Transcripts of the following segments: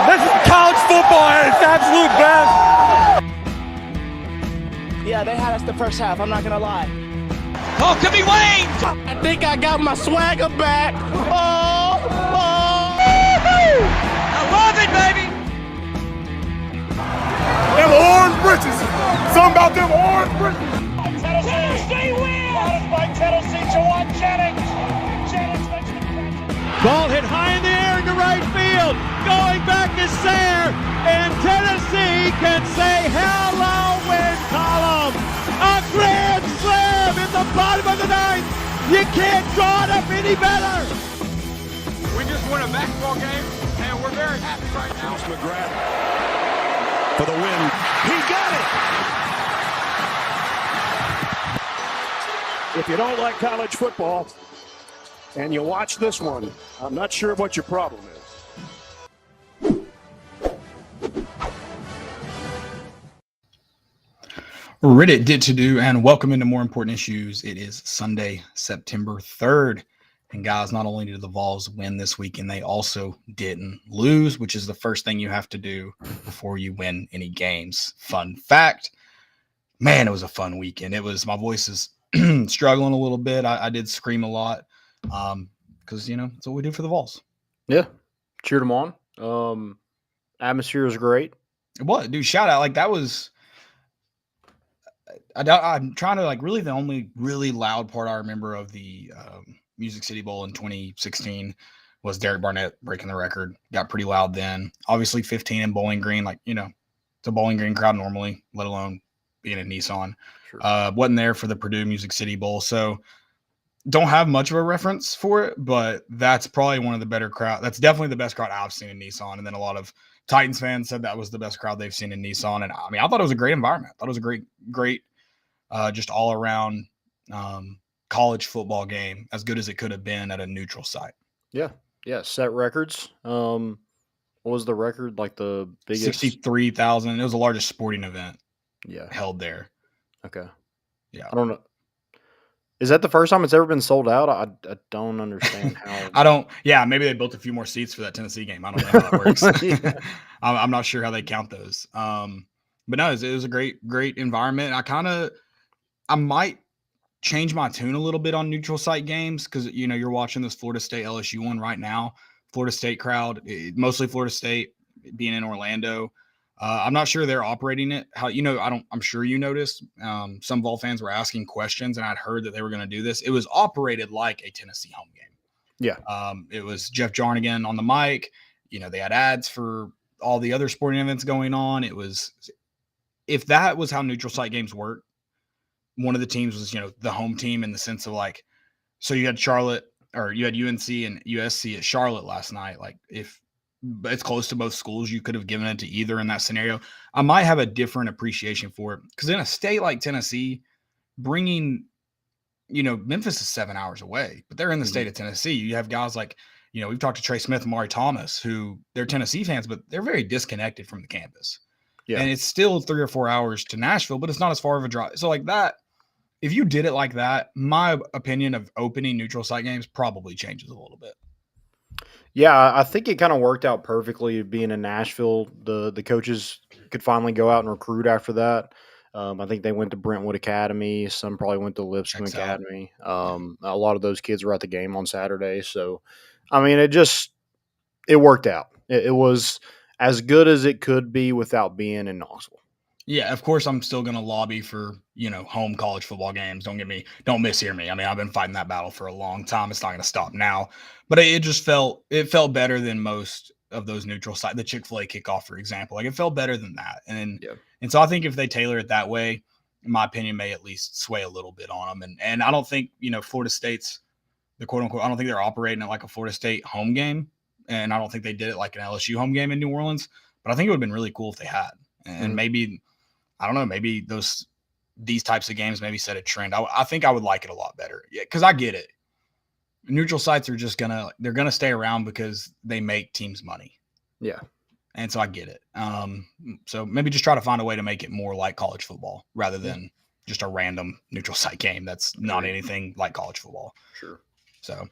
This is college football at its absolute best. Yeah, they had us the first half, I'm not going to lie. Oh, could be Wayne. I think I got my swagger back. Oh. I love it, baby. Them orange britches. Something about them orange britches. Tennessee wins! By Tennessee, Jawan Jennings. Jennings makes the catch. Ball hit high in the air into right field. Going back is Sayre. And Tennessee can say hello, win column. A grand slam in the bottom of the ninth. You can't draw it up any better. We just won a basketball game, and we're very happy right now. McGrath for the win. He got it! If you don't like college football and you watch this one, I'm not sure what your problem is. Reddit did to do, and welcome into More Important Issues. It is Sunday, September 3rd. And guys, not only did the Vols win this weekend, they also didn't lose, which is the first thing you have to do before you win any games. Fun fact, man, it was a fun weekend. My voice is struggling a little bit. I did scream a lot because, that's what we do for the Vols. Yeah, cheered them on. Atmosphere was great. What, dude, shout out. That was... I'm trying to really the only really loud part I remember of the Music City Bowl in 2016 was Derek Barnett breaking the record. Got pretty loud then. Obviously 15 in Bowling Green, it's a Bowling Green crowd normally, let alone being in Nissan. Sure. Wasn't there for the Purdue Music City Bowl, so don't have much of a reference for it, but that's probably one of the better crowd. That's definitely the best crowd I've seen in Nissan. And then a lot of Titans fans said that was the best crowd they've seen in Nissan. And I thought it was a great environment. I thought it was a great, just all around college football game, as good as it could have been at a neutral site. Yeah. Set records. What was the record? The biggest 63,000. It was the largest sporting event. Yeah, held there. Okay. Yeah, I don't know. Is that the first time it's ever been sold out? I don't understand how. Yeah, maybe they built a few more seats for that Tennessee game. I don't know how that works. Yeah. I'm not sure how they count those. But no, it was a great environment. I might change my tune a little bit on neutral site games because, you're watching this Florida State LSU one right now. Florida State crowd, mostly Florida State being in Orlando. I'm not sure they're operating it. I'm sure you noticed some Vol fans were asking questions, and I'd heard that they were going to do this. It was operated like a Tennessee home game. Yeah. It was Jeff Jarnigan on the mic. They had ads for all the other sporting events going on. If that was how neutral site games work, one of the teams was, the home team in the sense of so you had Charlotte or you had UNC and USC at Charlotte last night. If it's close to both schools, you could have given it to either in that scenario. I might have a different appreciation for it because in a state like Tennessee, bringing, Memphis is 7 hours away, but they're in the state of Tennessee. You have guys we've talked to Trey Smith and Maury Thomas, who they're Tennessee fans, but they're very disconnected from the campus. Yeah. And it's still 3 or 4 hours to Nashville, but it's not as far of a drive. So that, if you did it like that, my opinion of opening neutral site games probably changes a little bit. Yeah, I think it kind of worked out perfectly being in Nashville. The coaches could finally go out and recruit after that. I think they went to Brentwood Academy. Some probably went to Lipscomb Academy. A lot of those kids were at the game on Saturday. So, it worked out. It was as good as it could be without being in Knoxville. Yeah, of course, I'm still going to lobby for, home college football games. Don't mishear me. I've been fighting that battle for a long time. It's not going to stop now. But it felt better than most of those neutral sites. The Chick-fil-A kickoff, for example. it felt better than that. And so I think if they tailor it that way, in my opinion, may at least sway a little bit on them. And I don't think, Florida State's the quote unquote, I don't think they're operating it like a Florida State home game. And I don't think they did it like an LSU home game in New Orleans. But I think it would have been really cool if they had. And maybe, I don't know, maybe these types of games maybe set a trend. I think I would like it a lot better. Yeah, because I get it. Neutral sites are just they're gonna stay around because they make teams money. Yeah. And so I get it. So maybe just try to find a way to make it more like college football rather than just a random neutral site game that's not anything like college football. Sure. So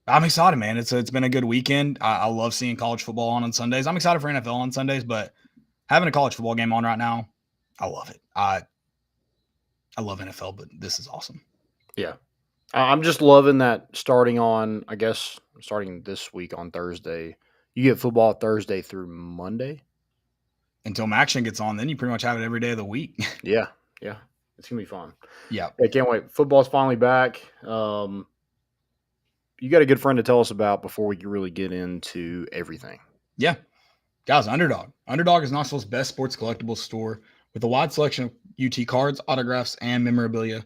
I'm excited, man. It's been a good weekend. I love seeing college football on Sundays. I'm excited for NFL on Sundays, but having a college football game on right now, I love it. I love NFL, but this is awesome. Yeah. I'm just loving that starting this week on Thursday. You get football Thursday through Monday. Until Maction gets on, then you pretty much have it every day of the week. Yeah. It's going to be fun. Yeah. I can't wait. Football's finally back. You got a good friend to tell us about before we can really get into everything. Yeah. Guys, Underdog. Underdog is Knoxville's best sports collectibles store with a wide selection of UT cards, autographs, and memorabilia.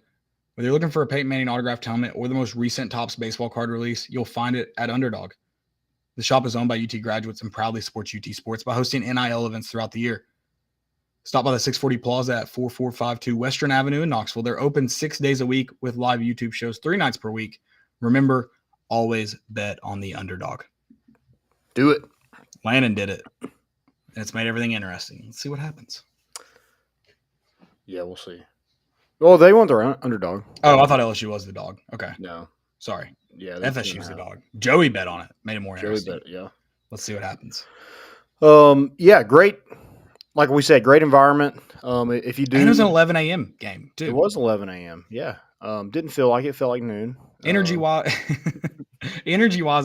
Whether you're looking for a Peyton Manning autographed helmet or the most recent Topps baseball card release, you'll find it at Underdog. The shop is owned by UT graduates and proudly supports UT sports by hosting NIL events throughout the year. Stop by the 640 Plaza at 4452 Western Avenue in Knoxville. They're open 6 days a week with live YouTube shows 3 nights per week. Remember, always bet on the Underdog. Do it. Landon did it. And it's made everything interesting. Let's see what happens. Yeah, we'll see. Well, they want their Underdog. Oh, I thought LSU was the dog. Okay. No. Sorry. Yeah. FSU's the dog. Joey bet on it. Made it more interesting. Yeah. Let's see what happens. Yeah, great. Like we said, great environment. If you do, And it was an 11 a.m. game, too. It was 11 a.m. Yeah. Didn't feel like it. Felt like noon. Energy-wise,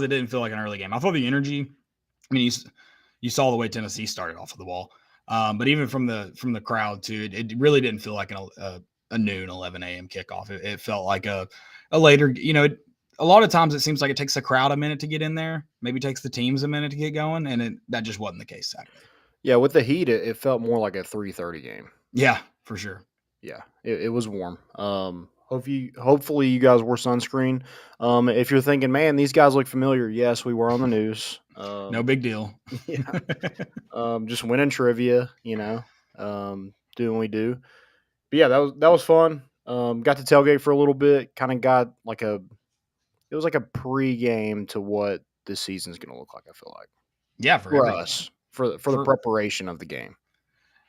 it didn't feel like an early game. I thought the energy, I mean, you saw the way Tennessee started off of the ball. But even from the crowd, too, it really didn't feel like a noon 11 a.m. kickoff. It felt like a later, a lot of times it seems like it takes the crowd a minute to get in there. Maybe it takes the teams a minute to get going, and that just wasn't the case Saturday. Yeah, with the heat, it felt more like a 3:30 game. Yeah, for sure. Yeah, it was warm. Hopefully you guys wore sunscreen. If you're thinking, man, these guys look familiar, yes, we were on the news. No big deal. Yeah. Just winning trivia, doing what we do. But yeah, that was fun. Got to tailgate for a little bit. Kind of got it was like a pre-game to what this season's going to look like. I feel like. Yeah, for us, for the preparation of the game.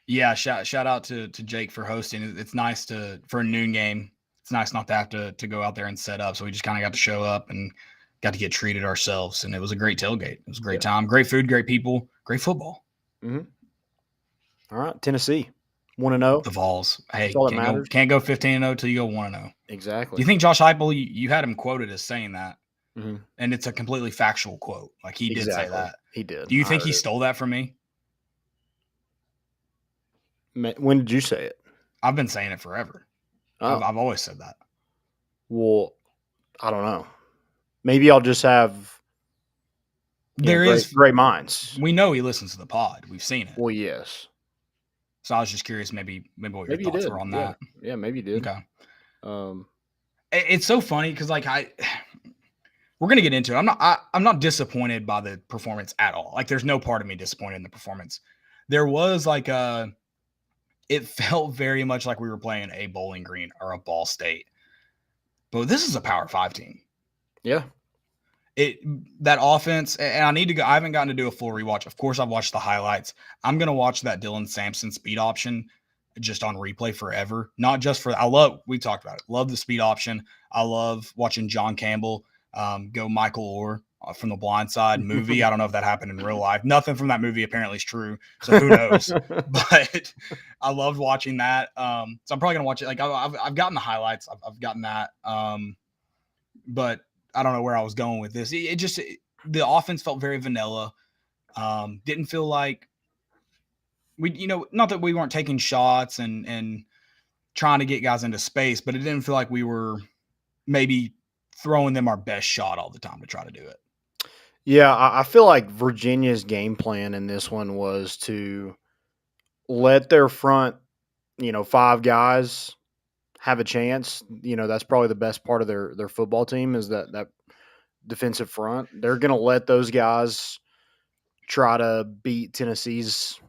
Yeah, shout out to Jake for hosting. It's nice for a noon game. It's nice not to have to go out there and set up. So we just kind of got to show up and got to get treated ourselves. And it was a great tailgate. It was a great time. Great food, great people, great football. Mm-hmm. All right, Tennessee, 1-0. The Vols. Hey, that's all that matters. Can't go 15-0 till you go 1-0. Exactly. Do you think Josh Heupel? You had him quoted as saying that, mm-hmm. and it's a completely factual quote. Like he did say that. He did. Do you think he stole that from me? When did you say it? I've been saying it forever. Oh. I've always said that. Well, I don't know. Maybe I'll just have great minds. We know he listens to the pod. We've seen it. Well, yes. So I was just curious, maybe what your thoughts were on that. Yeah, maybe you did. Okay. It's so funny because we're gonna get into it. I'm not disappointed by the performance at all. Like, there's no part of me disappointed in the performance. There was it felt very much like we were playing a Bowling Green or a Ball State, but this is a Power 5 team. Yeah. That offense, and I need to go. I haven't gotten to do a full rewatch. Of course, I've watched the highlights. I'm gonna watch that Dylan Sampson speed option just on replay forever. Not just for we talked about it. Love the speed option. I love watching John Campbell go Michael Orr from The Blind Side movie. I don't know if that happened in real life. Nothing from that movie apparently is true, so who knows? But I loved watching that. So I'm probably gonna watch it. Like I've gotten the highlights. I've gotten that. But I don't know where I was going with this. The offense felt very vanilla. Didn't feel like we, not that we weren't taking shots and trying to get guys into space, but it didn't feel like we were maybe throwing them our best shot all the time to try to do it. Yeah, I feel like Virginia's game plan in this one was to let their front, 5 guys have a chance. That's probably the best part of their football team is that defensive front. They're going to let those guys try to beat Tennessee's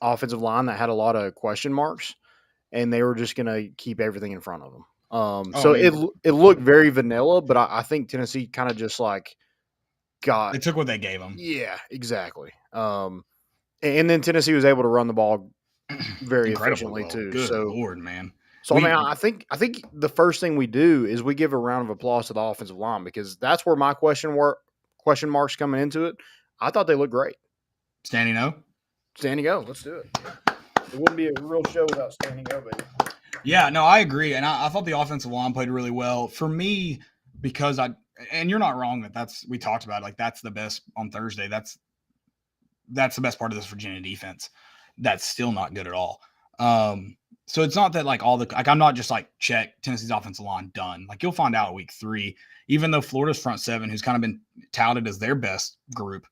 offensive line that had a lot of question marks, and they were just going to keep everything in front of them. It looked very vanilla, but I think Tennessee kind of just they took what they gave them. Yeah, exactly. And then Tennessee was able to run the ball very efficiently too. Good Lord, man. So, I think the first thing we do is we give a round of applause to the offensive line because that's where my question marks coming into it. I thought they looked great. Standing O? Standing O. Let's do it. It wouldn't be a real show without standing O, baby. Yeah, no, I agree. And I thought the offensive line played really well. For me, because and you're not wrong we talked about it, like that's the best on Thursday. That's the best part of this Virginia defense. That's still not good at all. So it's not that like I'm not just like check Tennessee's offensive line done. Like you'll find out week 3, even though Florida's front 7, who's kind of been touted as their best group,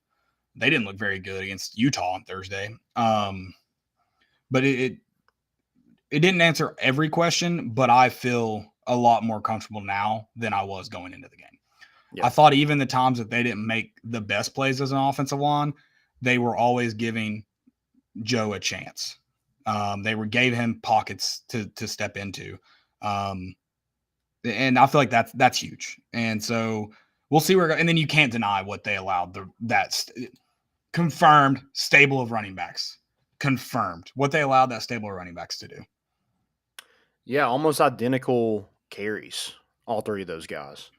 they didn't look very good against Utah on Thursday. But it didn't answer every question, but I feel a lot more comfortable now than I was going into the game. Yeah. I thought even the times that they didn't make the best plays as an offensive line, they were always giving Joe a chance. They gave him pockets to step into. And I feel like that's huge. And so we'll see where, and then you can't deny what they allowed. That's confirmed stable of running backs. Confirmed what they allowed that stable of running backs to do. Yeah, almost identical carries, all 3 of those guys.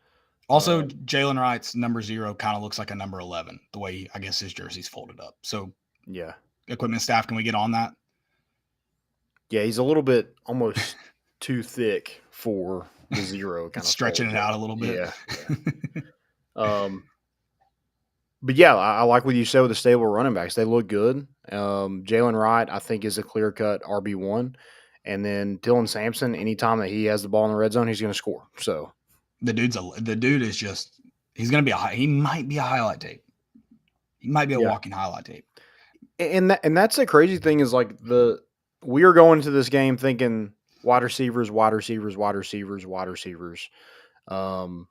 Also, Jalen Wright's number 0 kind of looks like a number 11, the way I guess his jersey's folded up. So, yeah, equipment staff, can we get on that? Yeah, he's a little bit almost too thick for the 0. Kind of stretching it out a little bit. Yeah. But yeah, I like what you said with the stable running backs. They look good. Jalen Wright, I think, is a clear-cut RB1. And then Dylan Sampson, anytime that he has the ball in the red zone, he's going to score. So the dude is just he's going to be he might be a highlight tape. He might be a walking highlight tape. And that's the crazy thing is like we are going into this game thinking wide receivers. And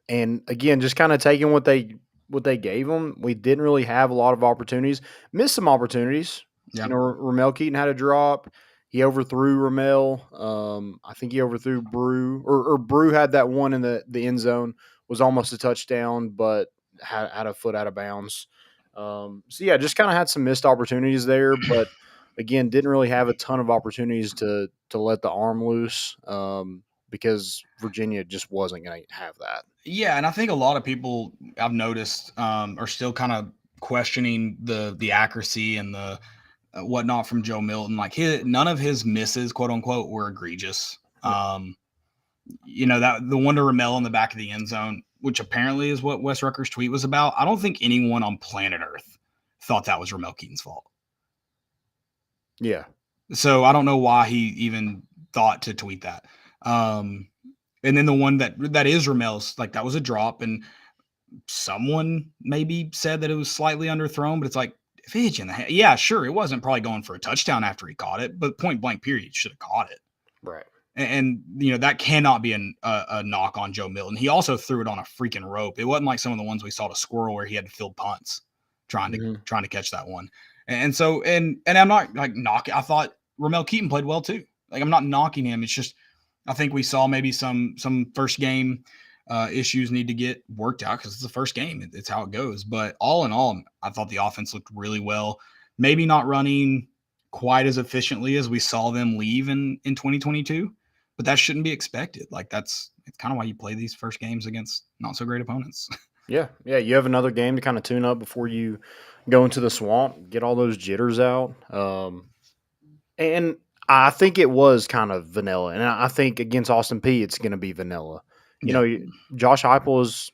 again, just kind of taking what they gave them. We didn't really have a lot of opportunities. Missed some opportunities. Yeah. Ramel Keaton had a drop. He overthrew Ramel. I think he overthrew Brew. Or Brew had that one in the end zone. Was almost a touchdown, but had a foot out of bounds. So, yeah, just kind of had some missed opportunities there. But, again, didn't really have a ton of opportunities to let the arm loose because Virginia just wasn't going to have that. Yeah, and I think a lot of people I've noticed are still kind of questioning the accuracy and the whatnot from Joe Milton. Like none of his misses, quote unquote, were egregious. That the one to Ramel in the back of the end zone, which apparently is what Wes Rucker's tweet was about. I don't think anyone on planet Earth thought that was Ramel Keaton's fault. Yeah. So I don't know why he even thought to tweet that. And then the one that is Ramel's, like that was a drop, and someone maybe said that it was slightly underthrown, but it's like, if he hit you in the head, yeah, sure, it wasn't probably going for a touchdown after he caught it, but point blank period, should have caught it. Right. And that cannot be a knock on Joe Milton. He also threw it on a freaking rope. It wasn't like some of the ones we saw to Squirrel where he had to field punts trying to catch that one. And so, and I'm not like knocking. I thought Ramel Keaton played well too. Like I'm not knocking him. It's just, I think we saw maybe some first game issues need to get worked out because it's the first game. It's how it goes. But all in all, I thought the offense looked really well. Maybe not running quite as efficiently as we saw them leave in 2022, but that shouldn't be expected. Like it's kind of why you play these first games against not so great opponents. Yeah. You have another game to kind of tune up before you go into the swamp, get all those jitters out. And I think it was kind of vanilla. And I think against Austin Peay, it's going to be vanilla. Josh Heupel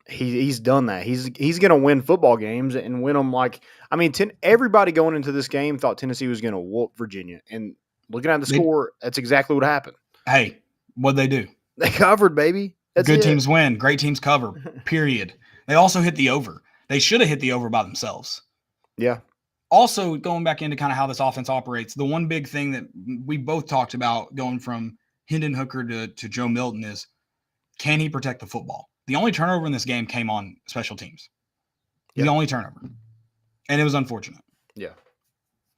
he's done that. He's going to win football games and win them everybody going into this game thought Tennessee was going to whoop Virginia. And looking at the score, that's exactly what happened. Hey, what'd they do? They covered, baby. Good teams win. Great teams cover, period. They also hit the over. They should have hit the over by themselves. Yeah. Also, going back into kind of how this offense operates, the one big thing that we both talked about going from Hendon Hooker to Joe Milton is, can he protect the football? The only turnover in this game came on special teams. The only turnover. And it was unfortunate. Yeah.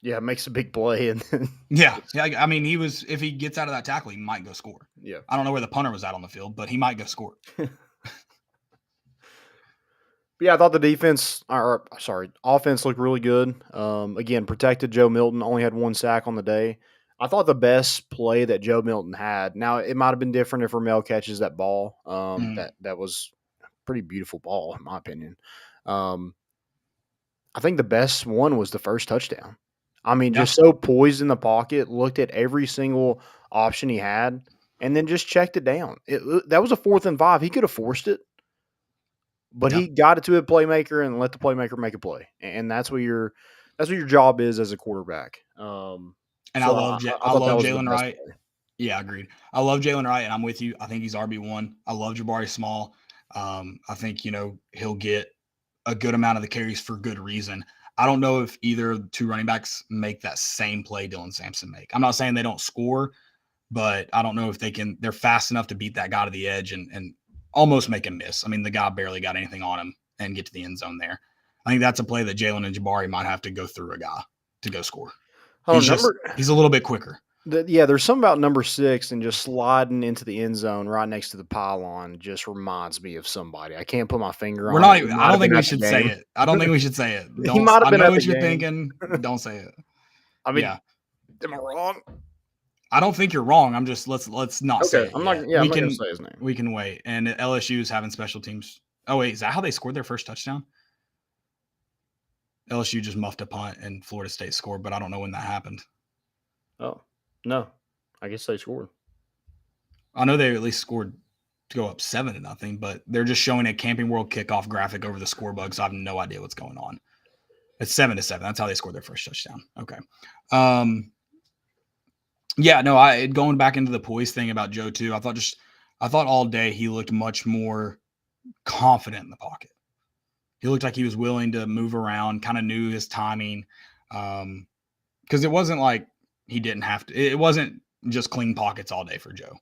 Yeah, it makes a big play. And yeah. I mean, if he gets out of that tackle, he might go score. Yeah. I don't know where the punter was at on the field, but he might go score. Yeah, I thought the offense looked really good. Again, protected Joe Milton, only had one sack on the day. I thought the best play that Joe Milton had. Now it might have been different if Ramel catches that ball. That was a pretty beautiful ball in my opinion. I think the best one was the first touchdown. I mean, Yeah. just so poised in the pocket, looked at every single option he had, and then just checked it down. That was a 4th and 5. He could have forced it, but he got it to a playmaker and let the playmaker make a play, and that's what your job is as a quarterback. And I love Jalen Wright. Yeah, agreed. I love Jalen Wright, and I'm with you. I think he's RB1. I love Jabari Small. I think, he'll get a good amount of the carries for good reason. I don't know if either of the two running backs make that same play Dylan Sampson make. I'm not saying they don't score, but I don't know if they're fast enough to beat that guy to the edge and almost make him miss. I mean, the guy barely got anything on him and get to the end zone there. I think that's a play that Jalen and Jabari might have to go through a guy to go score. He's a little bit quicker. There's something about number 6 and just sliding into the end zone right next to the pylon just reminds me of somebody. I can't put my finger on it. I don't think we should say it. I don't think we should say it. He might have been I know what you're thinking. Don't say it. I mean, am I wrong? I don't think you're wrong. I'm just let's not say it. I'm not going to say his name. We can wait. And LSU is having special teams. Oh wait, is that how they scored their first touchdown? LSU just muffed a punt and Florida State scored, but I don't know when that happened. Oh. No, I guess they scored. I know they at least scored to go up 7-0, but they're just showing a Camping World kickoff graphic over the scorebook, so I have no idea what's going on. It's 7-7. That's how they scored their first touchdown. Okay. Going back into the poise thing about Joe too. I thought all day he looked much more confident in the pocket. He looked like he was willing to move around, kind of knew his timing. Because it wasn't like he didn't have to. It wasn't just clean pockets all day for Joe.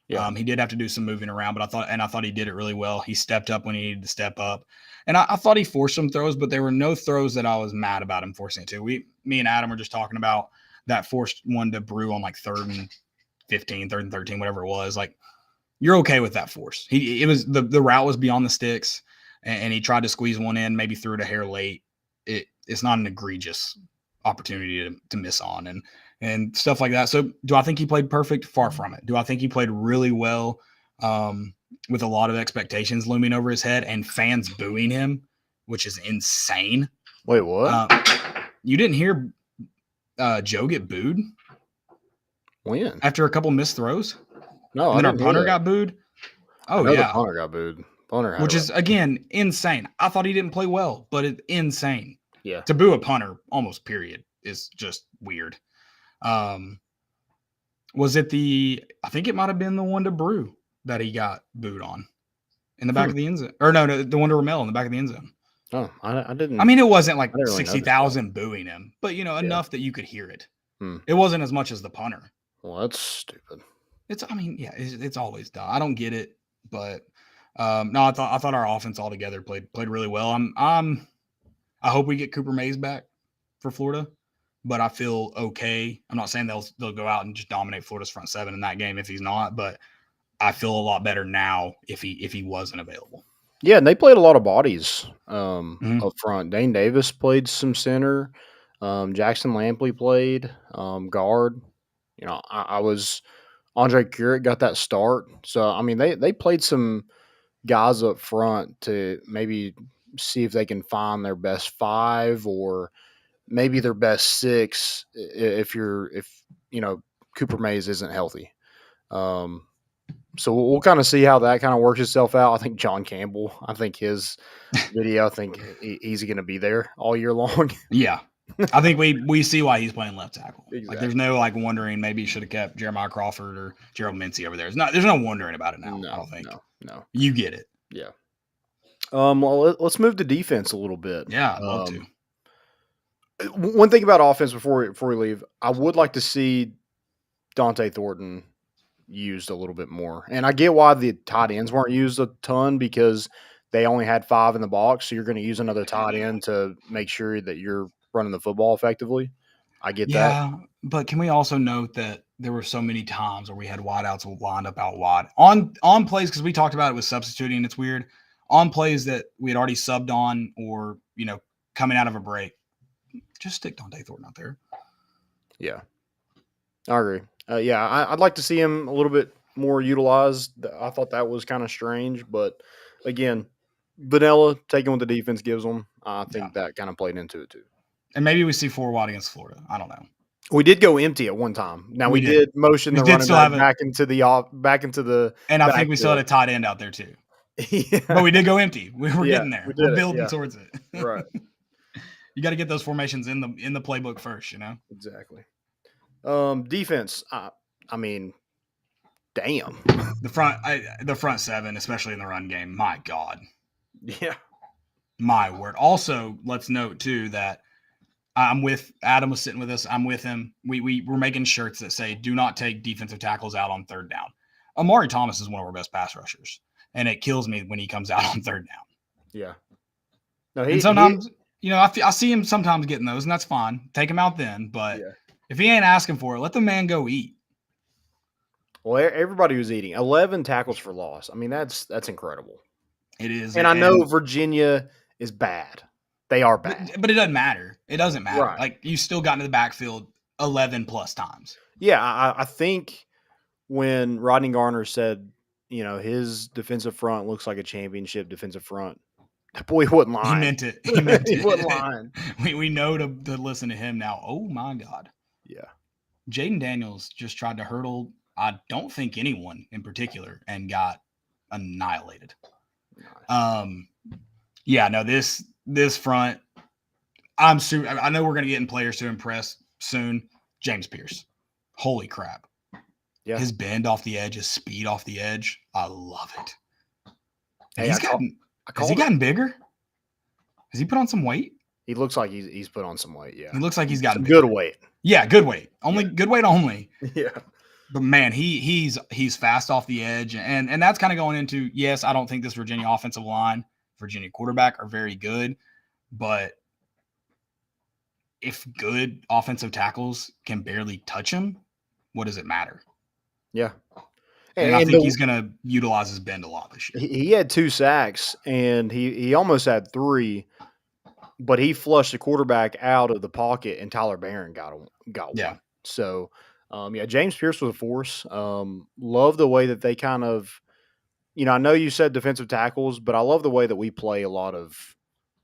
Yeah. He did have to do some moving around, but I thought he did it really well. He stepped up when he needed to step up. And I thought he forced some throws, but there were no throws that I was mad about him forcing it to. Me and Adam were just talking about that forced one to Brew on like 3rd and 15, 3rd and 13, whatever it was. Like, you're okay with that force. It was the route was beyond the sticks, and he tried to squeeze one in, maybe threw it a hair late. It's not an egregious opportunity to miss on and stuff like that. So do I think he played perfect? Far from it. Do I think he played really well with a lot of expectations looming over his head and fans booing him, which is insane. Wait, what? You didn't hear Joe get booed? When? After a couple missed throws? No, and then our punter got booed? Oh, yeah. The punter got booed. Which is, again, insane. I thought he didn't play well, but it's insane. Yeah. To boo a punter, almost period, is just weird. Was it I think it might have been the one to Brew that he got booed on in the back of the end zone. Or no, the one to Ramel in the back of the end zone. Oh, I didn't. I mean, it wasn't like really 60,000 booing him, but, enough that you could hear it. It wasn't as much as the punter. Well, that's stupid. It's always dumb. I don't get it, but no, I thought our offense altogether played really well. I hope we get Cooper Mays back for Florida, but I feel okay. I'm not saying they'll go out and just dominate Florida's front seven in that game if he's not, but I feel a lot better now if he wasn't available. Yeah, and they played a lot of bodies up front. Dane Davis played some center. Jackson Lampley played guard. I was Andre Currick got that start. So I mean, they played some guys up front to maybe see if they can find their best 5 or maybe their best 6 if Cooper Mays isn't healthy. So we'll kind of see how that kind of works itself out. I think John Campbell, his video, he's going to be there all year long. Yeah. I think we see why he's playing left tackle. Exactly. Like, there's no wondering maybe he should have kept Jeremiah Crawford or Gerald Mincy over there. There's no wondering about it now. No, I don't think. No. You get it. Yeah. Well, let's move to defense a little bit. Yeah, I'd love to. One thing about offense before we leave, I would like to see Dante Thornton used a little bit more. And I get why the tight ends weren't used a ton because they only had 5 in the box. So you're going to use another tight end to make sure that you're running the football effectively. I get that. Yeah, but can we also note that there were so many times where we had wideouts lined up out wide on plays, because we talked about it with substituting. It's weird. On plays that we had already subbed on or, coming out of a break, just stick Dante Thornton out there. Yeah. I agree. I'd like to see him a little bit more utilized. I thought that was kind of strange, but again, vanilla taking what the defense gives them. I think that kind of played into it too. And maybe we see 4 wide against Florida. I don't know. We did go empty at one time. Now we did motion We the did running still back have it. back into the. And I think we still had a tight end out there too. Yeah. But we did go empty. We were getting there. We're building towards it. Right. You got to get those formations in the playbook first, Exactly. Defense. I mean, damn. The front 7, especially in the run game. My God. Yeah. My word. Also, let's note too that I'm with Adam was sitting with us. I'm with him. We're making shirts that say "Do not take defensive tackles out on third down." Amari Thomas is one of our best pass rushers, and it kills me when he comes out on third down. Yeah. No, and sometimes I see him sometimes getting those, and that's fine. Take him out then, but if he ain't asking for it, let the man go eat. Well, everybody was eating 11 tackles for loss. I mean, that's incredible. It is, and I know Virginia is bad. They are bad. But it doesn't matter. It doesn't matter. Right. Like, you still got into the backfield 11 plus times. Yeah, I think when Rodney Garner said, his defensive front looks like a championship defensive front, that boy wasn't lying. He meant it. He meant it. He wasn't lying. We know to listen to him now. Oh, my God. Yeah. Jaden Daniels just tried to hurdle, I don't think anyone in particular, and got annihilated. Nice. This front, I know we're going to get in players to impress soon. James Pierce. Holy crap. Yeah. His bend off the edge, his speed off the edge. I love it. Hey, has he gotten bigger? Has he put on some weight? He looks like he's put on some weight, yeah. He looks like he's gotten good weight. Yeah, good weight. Good weight only. Yeah. But man, he's fast off the edge. And that's kind of going into, yes, I don't think this Virginia offensive line, Virginia quarterback are very good, but if good offensive tackles can barely touch him, what does it matter? Yeah. And I think he's going to utilize his bend a lot this year. He had 2 sacks, and he almost had 3, but he flushed the quarterback out of the pocket, and Tyler Barron got one. So, James Pierce was a force. Love the way that they kind of, I know you said defensive tackles, but I love the way that we play a lot of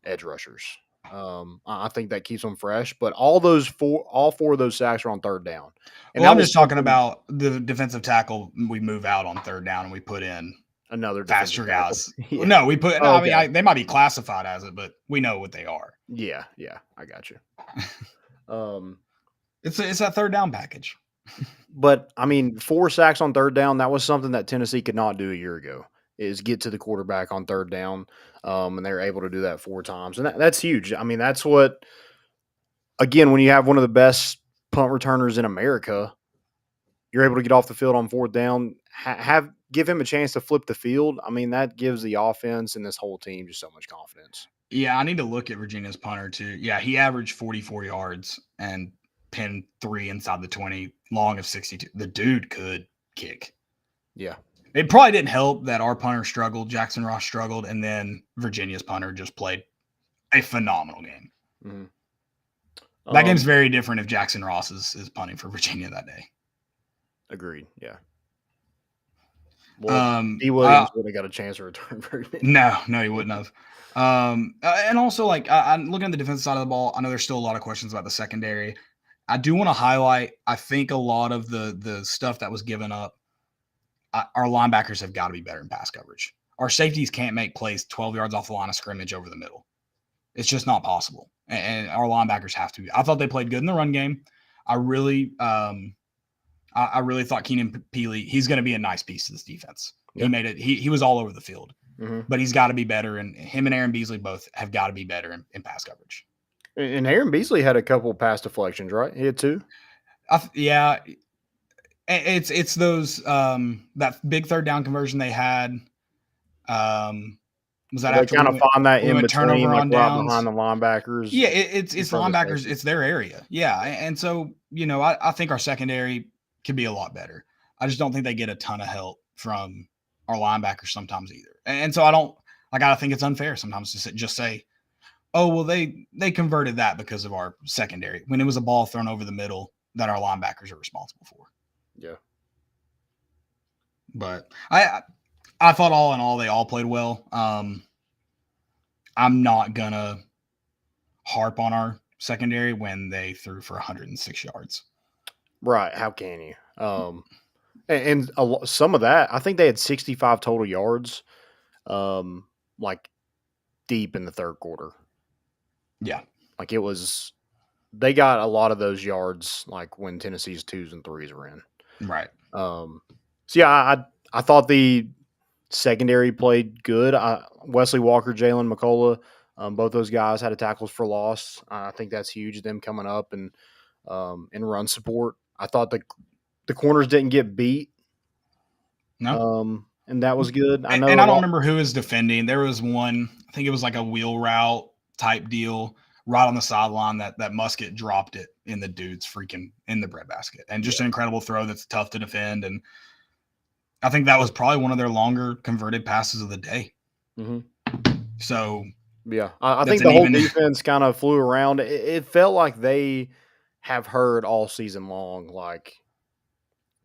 edge rushers. I think that keeps them fresh. But all 4 of those sacks are on third down. And I'm just talking about the defensive tackle. We move out on third down and we put in another faster guys. Yeah. No, we put. No, okay. I mean, they might be classified as it, but we know what they are. Yeah, I got you. It's that third down package. But I mean, 4 sacks on third down, that was something that Tennessee could not do a year ago, is get to the quarterback on third down. And they were able to do that 4 times. And that's huge. I mean, that's what, again, when you have one of the best punt returners in America, you're able to get off the field on 4th down, give him a chance to flip the field. I mean, that gives the offense and this whole team just so much confidence. Yeah, I need to look at Virginia's punter too. Yeah, he averaged 44 yards and pinned 3 inside the 20, long of 62. The dude could kick. Yeah. It probably didn't help that our punter struggled, Jackson Ross struggled, and then Virginia's punter just played a phenomenal game. Mm-hmm. That game's very different if Jackson Ross is punting for Virginia that day. Agreed, yeah. Well, he Williams would have got a chance to return very many. No, he wouldn't have. And also, I'm looking at the defensive side of the ball. I know there's still a lot of questions about the secondary. I do want to highlight, I think a lot of the stuff that was given up, our linebackers have got to be better in pass coverage. Our safeties can't make plays 12 yards off the line of scrimmage over the middle. It's just not possible. And our linebackers have to be. I thought they played good in the run game. I really thought Keenan Peely, he's going to be a nice piece to this defense. Yep. He made it. He was all over the field, but he's got to be better. And him and Aaron Beasley both have got to be better in pass coverage. And Aaron Beasley had a couple pass deflections, right? He had 2. Yeah. It's those that big third down conversion they had. Was that after kind of find that in between, turnover on downs behind the linebackers? Yeah, it's linebackers. It's their area. Yeah, and so I think our secondary could be a lot better. I just don't think they get a ton of help from our linebackers sometimes either. And so I think it's unfair sometimes to just say, oh well, they converted that because of our secondary when it was a ball thrown over the middle. that our linebackers are responsible for. Yeah. But I thought all in all they all played well. I'm not gonna harp on our secondary when they threw for 106 yards. Right. How can you? And some of that, I think they had 65 total yards, like deep in the third quarter. Yeah. Like they got a lot of those yards like when Tennessee's 2s and 3s were in. Right. So yeah, I thought the secondary played good. Wesley Walker, Jalen McCullough, both those guys had a tackles for loss. I think that's huge. Them coming up and in run support. I thought the corners didn't get beat. No. And that was good. I don't remember who was defending. There was one, I think it was like a wheel route type deal right on the sideline that Musket dropped it in the dude's freaking in the breadbasket. And just an incredible throw that's tough to defend. And I think that was probably one of their longer converted passes of the day. Mm-hmm. So, yeah, I think the whole defense kind of flew around. It felt like they have heard all season long, like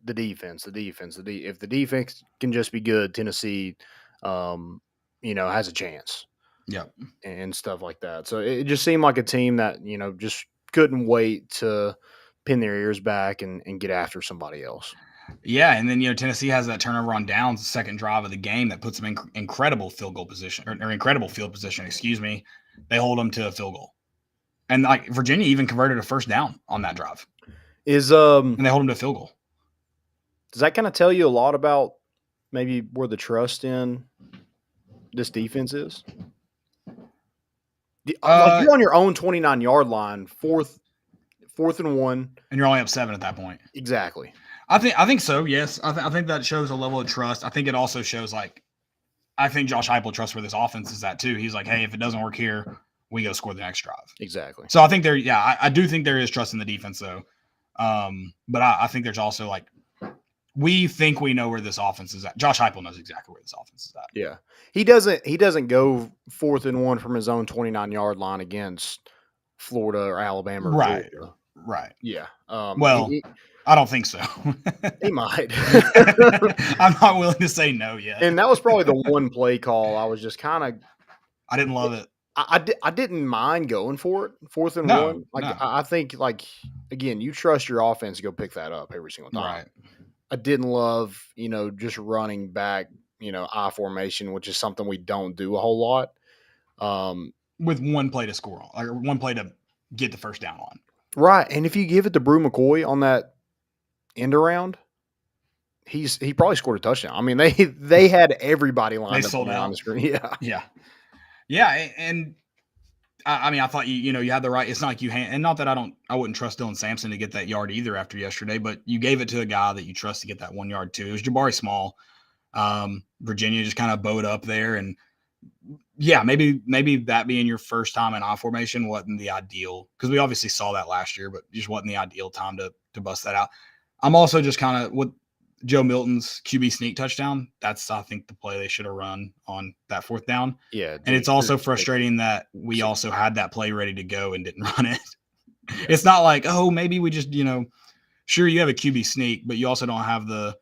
the defense. If the defense can just be good, Tennessee, has a chance. Yep. And stuff like that. So it just seemed like a team that, just couldn't wait to pin their ears back and get after somebody else. Yeah, and then Tennessee has that turnover on downs, the second drive of the game that puts them in incredible field goal position or incredible field position. Excuse me. They hold them to a field goal, and like Virginia even converted a first down on that drive. And they hold them to a field goal. Does that kind of tell you a lot about maybe where the trust in this defense is? Like you're on your own 29-yard line, fourth and 1, and you're only up 7 at that point. Exactly. I think so. Yes, I think that shows a level of trust. I think it also shows I think Josh Heupel trusts where this offense is at too. He's like, hey, if it doesn't work here, we go score the next drive. Exactly. So I think I do think there is trust in the defense though. But I think there's also we think we know where this offense is at. Josh Heupel knows exactly where this offense is at. Yeah. He doesn't go 4th and 1 from his own 29-yard line against Florida or Alabama or right. Georgia. Right. Yeah. I don't think so. He might. I'm not willing to say no yet. And that was probably the one play call I was just kind of I didn't love it. I didn't mind going for it, 4th and 1. I think again, you trust your offense to go pick that up every single time. Right. I didn't love, just running back, I formation, which is something we don't do a whole lot. With one play to score on, or one play to get the first down on. Right. And if you give it to Brew McCoy on that end around, he probably scored a touchdown. I mean, they had everybody lined up on the screen. Yeah. Yeah. Yeah. And I thought you had the right. It's not like and not that I wouldn't trust Dylan Sampson to get that yard either after yesterday, but you gave it to a guy that you trust to get that 1 yard too. It was Jabari Small. Virginia just kind of bowed up there, and yeah, maybe that being your first time in I formation wasn't the ideal, because we obviously saw that last year, but just wasn't the ideal time to bust that out. I'm also just kind of with Joe Milton's QB sneak touchdown. That's, I think, the play they should have run on that 4th down. Yeah. And it's also frustrating that we also had that play ready to go and didn't run it. Yeah. It's not like, oh, maybe we just, sure, you have a QB sneak, but you also don't have the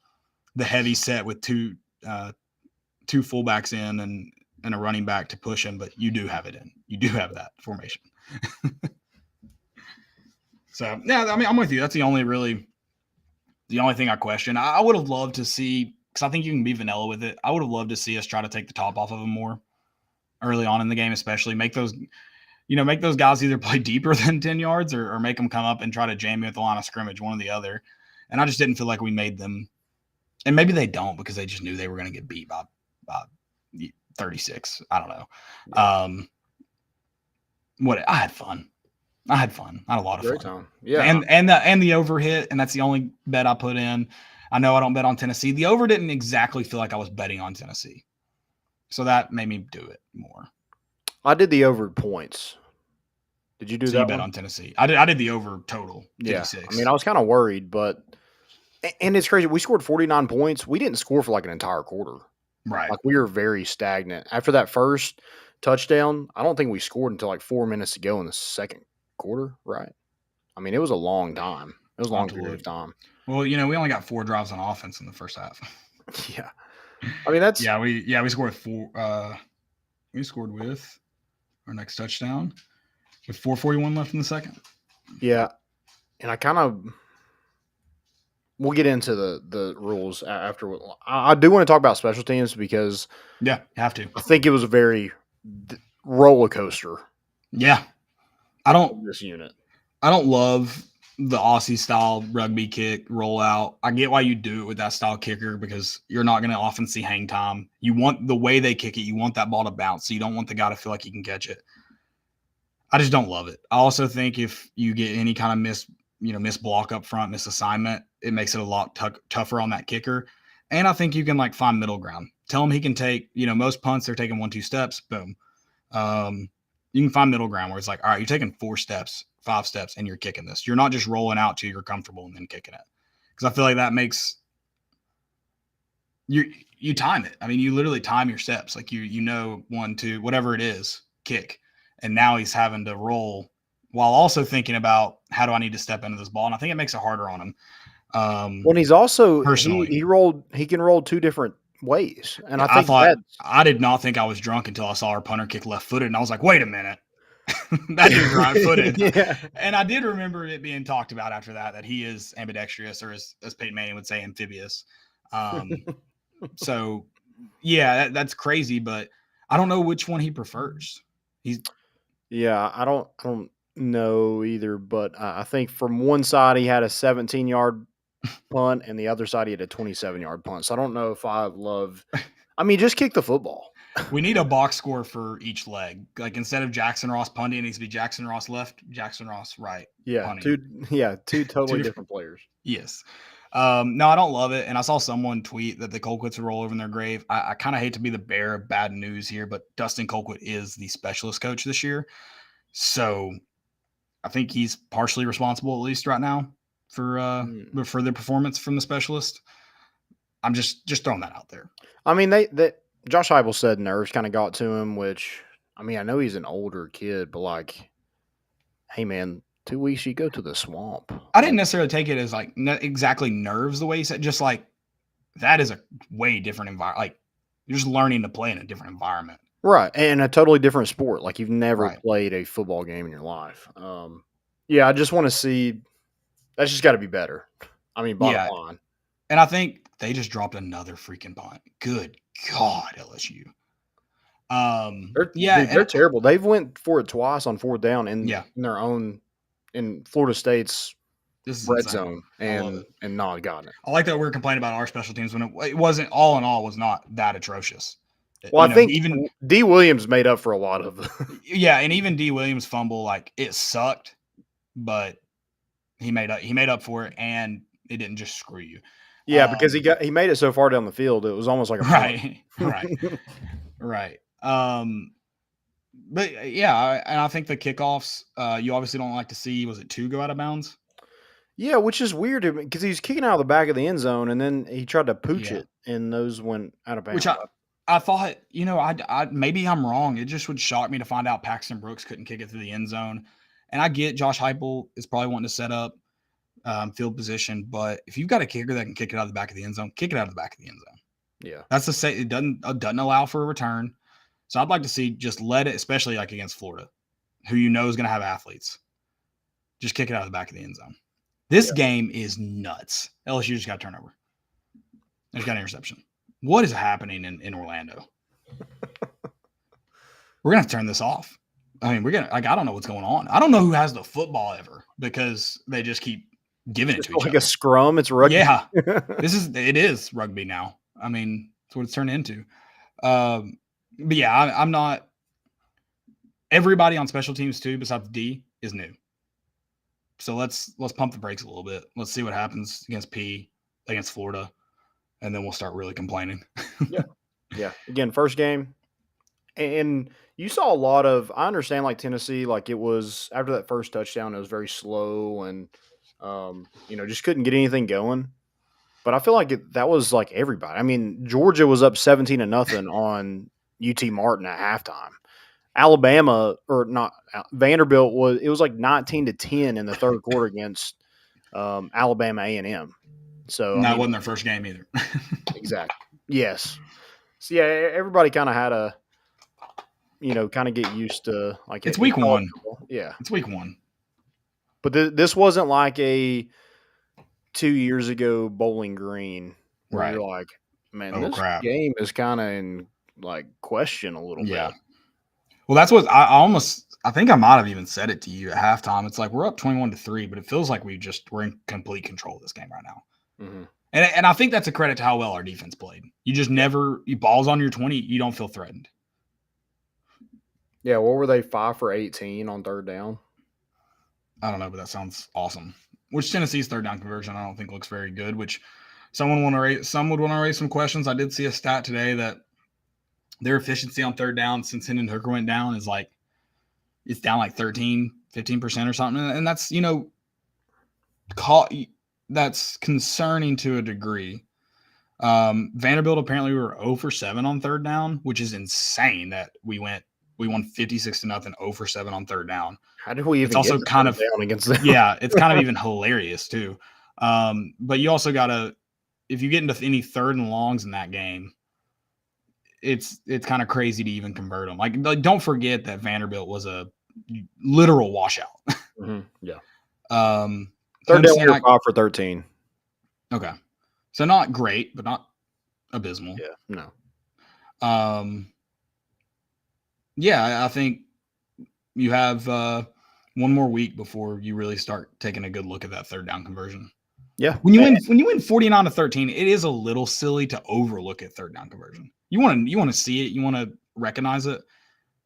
heavy set with two fullbacks in and a running back to push him, but you do have it in. You do have that formation. So, yeah, I mean, I'm with you. That's the only thing I question. I would have loved to see, because I think you can be vanilla with it. I would have loved to see us try to take the top off of them more early on in the game, especially make those guys either play deeper than 10 yards or make them come up and try to jam you at the line of scrimmage, one or the other. And I just didn't feel like we made them. And maybe they don't, because they just knew they were going to get beat by 36. I don't know. Yeah. I had fun. I had a lot of Great fun. Time. Yeah. And the over hit, and that's the only bet I put in. I know I don't bet on Tennessee. The over didn't exactly feel like I was betting on Tennessee. So that made me do it more. I did the over points. Did you do that? You bet on Tennessee. I did the over total. 56. Yeah. I mean, I was kind of worried, but and it's crazy. We scored 49 points. We didn't score for like an entire quarter. Right. Like, we were very stagnant. After that first touchdown, I don't think we scored until like 4 minutes to go in the second quarter, right? I mean, it was a long time. It was a long period of time. Well, we only got 4 drives on offense in the first half. Yeah. I mean, that's we scored 4. We scored with our next touchdown with 4:41 left in the second. Yeah, and we'll get into the rules after. I do want to talk about special teams because you have to. I think it was a very roller coaster. Yeah, this unit. I don't love the Aussie style rugby kick rollout. I get why you do it with that style kicker because you're not going to often see hang time. You want the way they kick it. You want that ball to bounce. So you don't want the guy to feel like he can catch it. I just don't love it. I also think if you get any kind of miss block up front, misassignment, it makes it a lot tougher on that kicker. And I think you can find middle ground. Tell him he can take, most punts, they're taking 1-2 steps. Boom. You can find middle ground where it's all right, you're taking 4 steps, 5 steps, and you're kicking this. You're not just rolling out till you're comfortable and then kicking it. Because I feel like that makes you time it. I mean, you literally time your steps. 1, 2, whatever it is, kick. And now he's having to roll while also thinking about how do I need to step into this ball. And I think it makes it harder on him. When he's also personally, he can roll 2 different ways. And I did not think I was drunk until I saw our punter kick left-footed, and I was like, wait a minute. That dude's right-footed. Yeah. And I did remember it being talked about after that he is ambidextrous, or as Peyton Manning would say, amphibious. So, yeah, that's crazy, but I don't know which one he prefers. I don't know either, but I think from one side he had a 17-yard punt, and the other side he had a 27-yard punt. So I don't know if I love. I mean, just kick the football. We need a box score for each leg. Instead of Jackson Ross punting, it needs to be Jackson Ross left, Jackson Ross right. Yeah, punting. two totally different players. Yes. No, I don't love it. And I saw someone tweet that the Colquitts would roll over in their grave. I kind of hate to be the bearer of bad news here, but Dustin Colquitt is the specialist coach this year. So I think he's partially responsible, at least right now, for the performance from the specialist. I'm just throwing that out there. I mean, Josh Heupel said nerves kind of got to him, which, I mean, I know he's an older kid, but hey, man, 2 weeks you go to the swamp. I didn't necessarily take it as exactly nerves the way he said, just that is a way different environment. You're just learning to play in a different environment. Right. And a totally different sport. You've never played a football game in your life. I just want to see, that's just got to be better. I mean, bottom line. And I think they just dropped another freaking punt. Good God, LSU. They're terrible. They've went for it twice on 4th down in their own, in Florida State's red zone and not gotten it. I like that we were complaining about our special teams when it wasn't, all in all, was not that atrocious. Well, I think even D. Williams made up for a lot of and even D. Williams' fumble, it sucked, but he made up for it, and it didn't just screw you. Yeah, because he made it so far down the field, it was almost like a right. Right. But and I think the kickoffs, you obviously don't like to see. Was it 2 go out of bounds? Yeah, which is weird because he was kicking out of the back of the end zone, and then he tried to pooch it, and those went out of bounds. Which I thought, I maybe I'm wrong. It just would shock me to find out Paxton Brooks couldn't kick it through the end zone. And I get Josh Heupel is probably wanting to set up field position, but if you've got a kicker that can kick it out of the back of the end zone, kick it out of the back of the end zone. Yeah, that's it doesn't allow for a return. So I'd like to see just let it, especially against Florida, who is going to have athletes. Just kick it out of the back of the end zone. This game is nuts. LSU just got a turnover. They just got an interception. What is happening in Orlando? We're gonna have to turn this off. I mean, I don't know what's going on. I don't know who has the football ever because they just keep giving it to each other. A scrum. It's rugby. Yeah, it is rugby now. I mean, that's what it's turned into. But yeah, I'm not. Everybody on special teams too, besides D, is new. So let's pump the brakes a little bit. Let's see what happens against Florida, and then we'll start really complaining. Yeah. Again, first game, and you saw a lot of. I understand, Tennessee, it was after that first touchdown, it was very slow and just couldn't get anything going. But I feel like that was everybody. I mean, Georgia was up 17-0 on UT Martin at halftime. Alabama, or not, Vanderbilt was 19-10 in the third quarter against Alabama A&M. So No, it wasn't their first game either. Exactly. Yes. So yeah, everybody kind of had a, kind of get used to like It's week one. Yeah, It's week one. But this wasn't like a 2 years ago Bowling Green where Right. you're like, man, Oh, this crap. game is kind of in like question a little Yeah. bit. Well, that's what I think I might have even said it to you at halftime. It's like we're up 21-3, but it feels like we're in complete control of this game right now. Mm-hmm. And I think that's a credit to how well our defense played. You just you balls on your 20, you don't feel threatened. Yeah, what were they, 5 for 18 on third down? I don't know, but that sounds awesome. Which Tennessee's third down conversion I don't think looks very good, which some would want to raise some questions. I did see a stat today that their efficiency on third down since Hendon Hooker went down is like it's down like 13, 15% or something. And that's, that's concerning to a degree. Vanderbilt apparently we were 0 for 7 on third down, which is insane that we won 56-0, 0 for 7 on third down. How did we even it's also get kind of down against them? Yeah, it's kind of even hilarious too. But you also gotta, if you get into any third and longs in that game, it's kind of crazy to even convert them. Like don't forget that Vanderbilt was a literal washout. Mm-hmm. Yeah. Third down, we were 5 for 13. Okay. So not great, but not abysmal. Yeah. No. Yeah, I think you have one more week before you really start taking a good look at that third down conversion. Yeah. When you win 49-13, it is a little silly to overlook at third down conversion. You want to see it, you want to recognize it.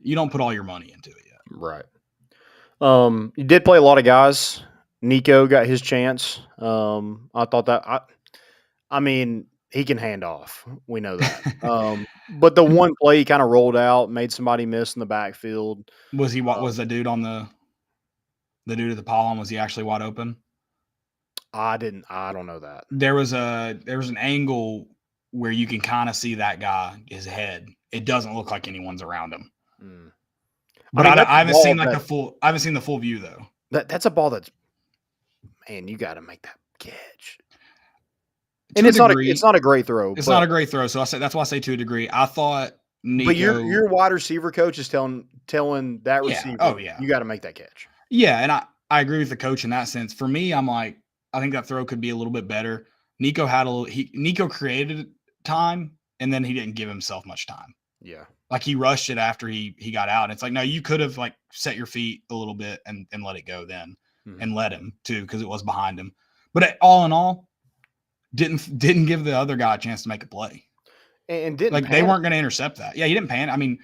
You don't put all your money into it yet. Right. You did play a lot of guys. Nico got his chance. I thought that I mean, he can hand off. We know that. But the one play he kind of rolled out, made somebody miss in the backfield. Was he was the dude on the dude at the pylon, was he actually wide open? I don't know that. There was an angle where you can kind of see that guy, his head. It doesn't look like anyone's around him. Mm. But I haven't seen the full view though. That's a ball that's, man, you got to make that catch. And it's not a great throw. It's not a great throw. So that's why I say to a degree. I thought Nico. But your wide receiver coach is telling that receiver, you got to make that catch. Yeah, and I agree with the coach in that sense. For me, I'm like, I think that throw could be a little bit better. Nico created time, and then he didn't give himself much time. Yeah. Like he rushed it after he got out. And it's like, no, you could have like set your feet a little bit and let it go then, and let him too, because it was behind him. But all in all, didn't give the other guy a chance to make a play. And didn't like they weren't going to intercept that. Yeah, he didn't pan. I mean,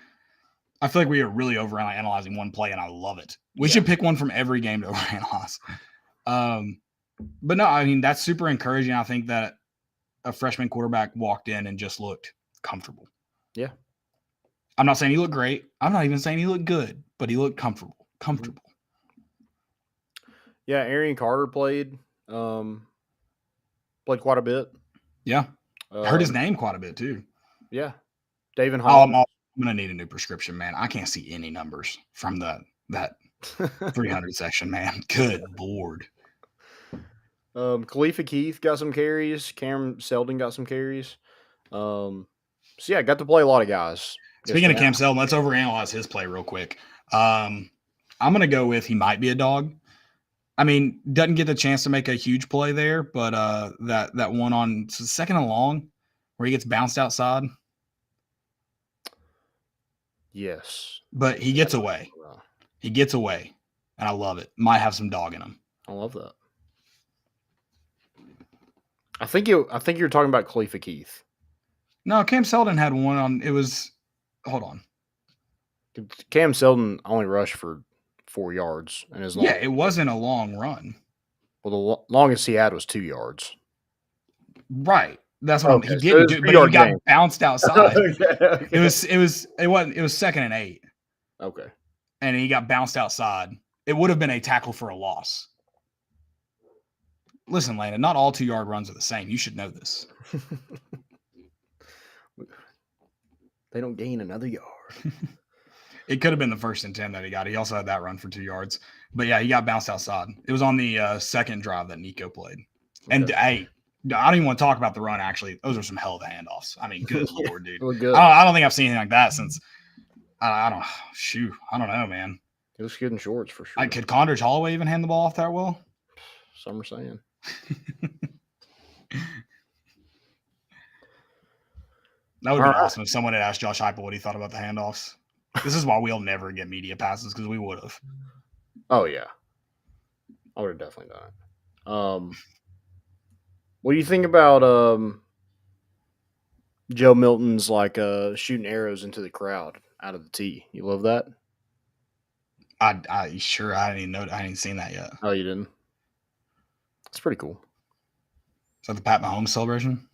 I feel like we are really overanalyzing one play, and I love it. We should pick one from every game to overanalyze. But no, I mean, that's super encouraging. I think that a freshman quarterback walked in and just looked comfortable. Yeah. I'm not saying he looked great. I'm not even saying he looked good, but he looked comfortable. Yeah, Arian Carter played quite a bit. Yeah. Heard his name quite a bit too. Yeah. David Hall. I'm going to need a new prescription, man. I can't see any numbers from that 300 section, man. Good Lord. Khalifa Keith got some carries. Cam Seldon got some carries. So yeah, got to play a lot of guys. Speaking of Cam Seldon, let's overanalyze his play real quick. I'm going to go with he might be a dog. I mean, doesn't get the chance to make a huge play there, but that one on second and long where he gets bounced outside. Yes. But he gets away. He gets away, and I love it. Might have some dog in him. I love that. I think you're talking about Khalifa Keith. No, Cam Seldon had one on. It was. Hold on. Cam Seldon only rushed for 4 yards, and it wasn't a long run. Well, the longest he had was 2 yards. Right. That's what he didn't do, but he got bounced outside. Okay. It was second and 8. Okay. And he got bounced outside. It would have been a tackle for a loss. Listen, Landon, not all 2-yard runs are the same. You should know this. They don't gain another yard. It could have been the 1st and 10 that he got. He also had that run for 2 yards. But, yeah, he got bounced outside. It was on the second drive that Nico played. Okay. And, hey, I don't even want to talk about the run, actually. Those are some hell of a handoffs. I mean, good Lord, dude. Good. I don't think I've seen anything like that since I don't know, man. It was good in shorts for sure. Could Condridge Holloway even hand the ball off that well? Some are saying. That would have been awesome if someone had asked Josh Heupel what he thought about the handoffs. This is why we'll never get media passes, because we would have. Oh, yeah. I would have definitely done it. What do you think about Joe Milton's shooting arrows into the crowd out of the tee? You love that? I hadn't even I hadn't seen that yet. Oh, you didn't? It's pretty cool. Is that the Pat Mahomes celebration?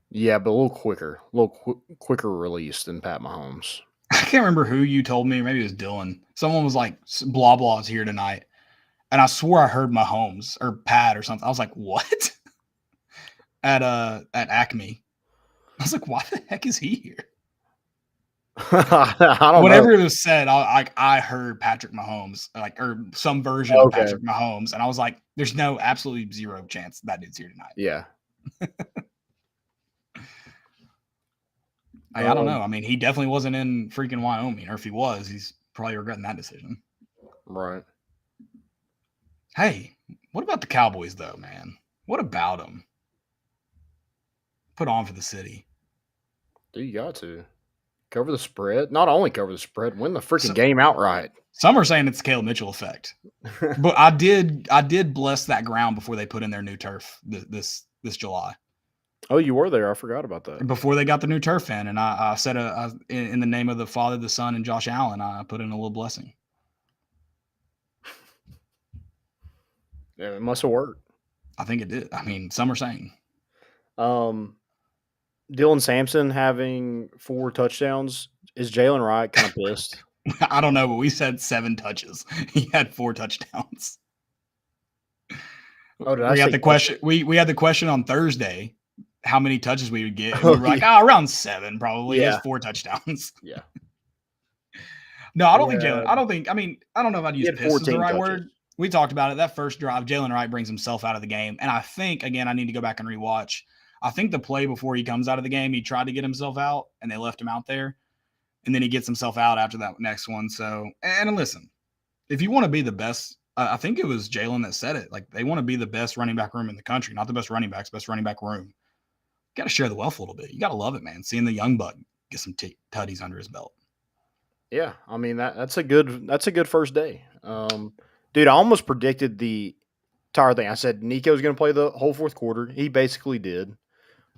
Yeah, but a little quicker release than Pat Mahomes. I can't remember who you told me. Maybe it was Dylan. Someone was like, blah, blah is here tonight. And I swore I heard Mahomes or Pat or something. I was like, what? At Acme. I was like, why the heck is he here? I don't Whatever know. it was said, I heard Patrick Mahomes, or some version of Patrick Mahomes. And I was like, there's absolutely zero chance that dude's here tonight. Yeah. I don't know. I mean, he definitely wasn't in freaking Wyoming, or if he was, he's probably regretting that decision. Right. Hey, what about the Cowboys, though, man? What about them? Put on for the city. Dude, you got to. Cover the spread. Not only cover the spread, win the freaking game outright. Some are saying it's the Caleb Mitchell effect. But I did bless that ground before they put in their new turf this July. Oh, you were there. I forgot about that. Before they got the new turf in, and I said in the name of the Father, the Son, and Josh Allen, I put in a little blessing. Yeah, it must have worked. I think it did. I mean, some are saying. Dylan Sampson having 4 touchdowns. Is Jalen Wright kind of pissed? I don't know, but we said 7 touches. He had 4 touchdowns. Oh, did we had the question? We had the question on Thursday. How many touches we would get? And we were like, around 7 probably. Yeah. He has 4 touchdowns. Yeah. No, I don't think Jalen. I don't know if I'd use piss as the right word. We talked about it. That first drive, Jalen Wright brings himself out of the game. And I think, again, I need to go back and rewatch. I think the play before he comes out of the game, he tried to get himself out, and they left him out there. And then he gets himself out after that next one. So, and listen, if you want to be the best, I think it was Jalen that said it. Like, they want to be the best running back room in the country, not the best running backs, best running back room. Got to share the wealth a little bit. You got to love it, man. Seeing the young buck get some tutties under his belt. Yeah, I mean that's a good first day. Dude, I almost predicted the entire thing. I said Nico's going to play the whole fourth quarter. He basically did.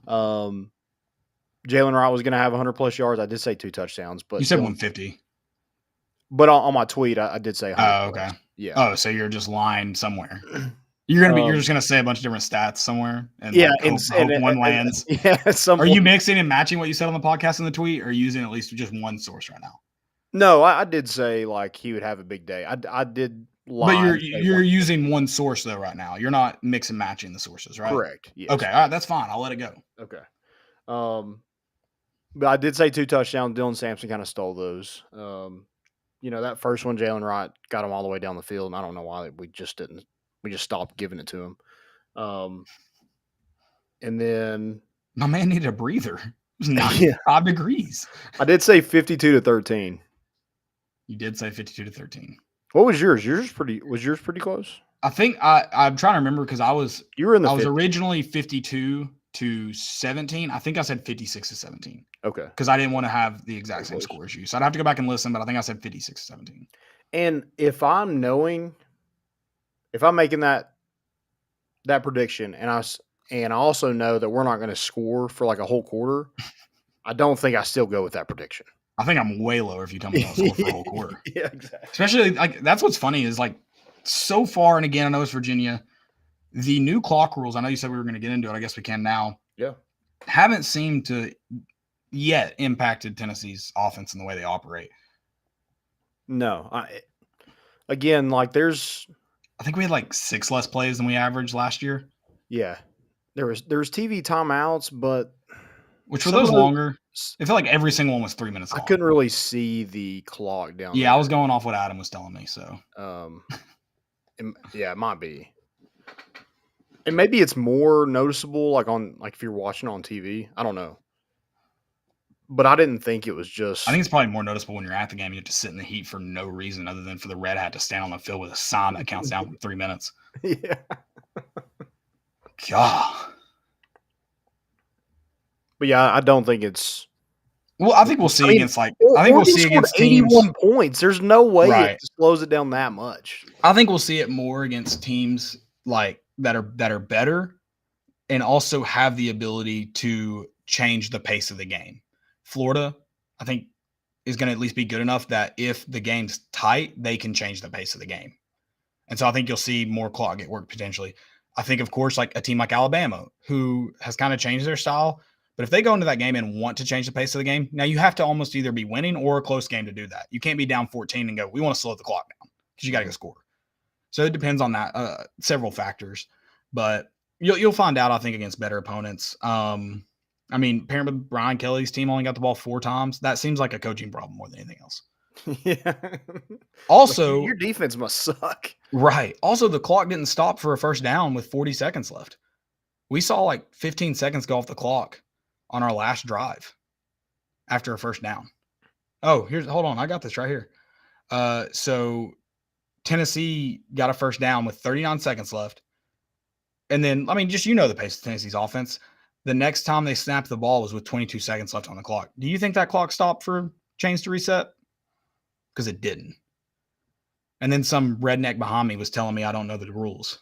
Jalen Wright was going to have 100+ yards. I did say 2 touchdowns, but you said 150. But on my tweet, I did say 100. Oh, okay. Yeah. Oh, so you're just lying somewhere. You're just gonna say a bunch of different stats somewhere, and hope one lands. Yeah. Are you mixing and matching what you said on the podcast and the tweet, or are you using at least just one source right now? No, I did say he would have a big day. I did lie. But you're using one source though right now. You're not mix and matching the sources, right? Correct. Yes. Okay. All right. That's fine. I'll let it go. Okay. But I did say 2 touchdowns. Dylan Sampson kind of stole those. That first one, Jalen Wright got him all the way down the field, and I don't know why we just stopped giving it to him. And then my man needed a breather. It was 95 degrees. I did say 52-13. You did say 52-13. What was yours? Was yours pretty close? I think I'm trying to remember because I was originally 52-17. I think I said 56-17. Okay. Because I didn't want to have the exact same score as you. So I'd have to go back and listen, but I think I said 56-17. And if I'm making that prediction and I also know that we're not going to score for like a whole quarter, I don't think I still go with that prediction. I think I'm way lower if you tell me I'll score for a whole quarter. Yeah, exactly. Especially that's what's funny is so far, and again, I know it's Virginia, the new clock rules, I know you said we were going to get into it. I guess we can now. Yeah. Haven't seemed to yet impacted Tennessee's offense in the way they operate. No. Again, there's... I think we had 6 less plays than we averaged last year. Yeah. There was TV timeouts, but... Which were those longer? It felt like every single one was 3 minutes I long. couldn't really see the clock down there. Yeah, I was going off what Adam was telling me. So, it might be. And maybe it's more noticeable, like if you're watching on TV. I don't know, but I didn't think it was just. I think it's probably more noticeable when you're at the game. You have to sit in the heat for no reason other than for the red hat to stand on the field with a sign that counts down from 3 minutes. Yeah. God. But yeah, I don't think it's. Well, I think we'll see against I think we'll Oregon see scored against teams. 81 points. There's no way Right. it slows it down that much. I think we'll see it more against teams like that are better and also have the ability to change the pace of the game. Florida, I think, is going to at least be good enough that if the game's tight, they can change the pace of the game. And so I think you'll see more clock get work potentially. I think, of course, like a team like Alabama, who has kind of changed their style. But if they go into that game and want to change the pace of the game, now you have to almost either be winning or a close game to do that. You can't be down 14 and go, we want to slow the clock down because you got to go score. So it depends on that, several factors. But you'll find out, I think, against better opponents. I mean, pairing with Brian Kelly's team only got the ball 4 times. That seems like a coaching problem more than anything else. Yeah. Also, your defense must suck. Right. Also, the clock didn't stop for a first down with 40 seconds left. We saw like 15 seconds go off the clock on our last drive after a first down. Oh, hold on. I got this right here. So Tennessee got a first down with 39 seconds left. And then, I mean, just the pace of Tennessee's offense. The next time they snapped the ball was with 22 seconds left on the clock. Do you think that clock stopped for chains to reset? Because it didn't. And then some redneck behind me was telling me I don't know the rules.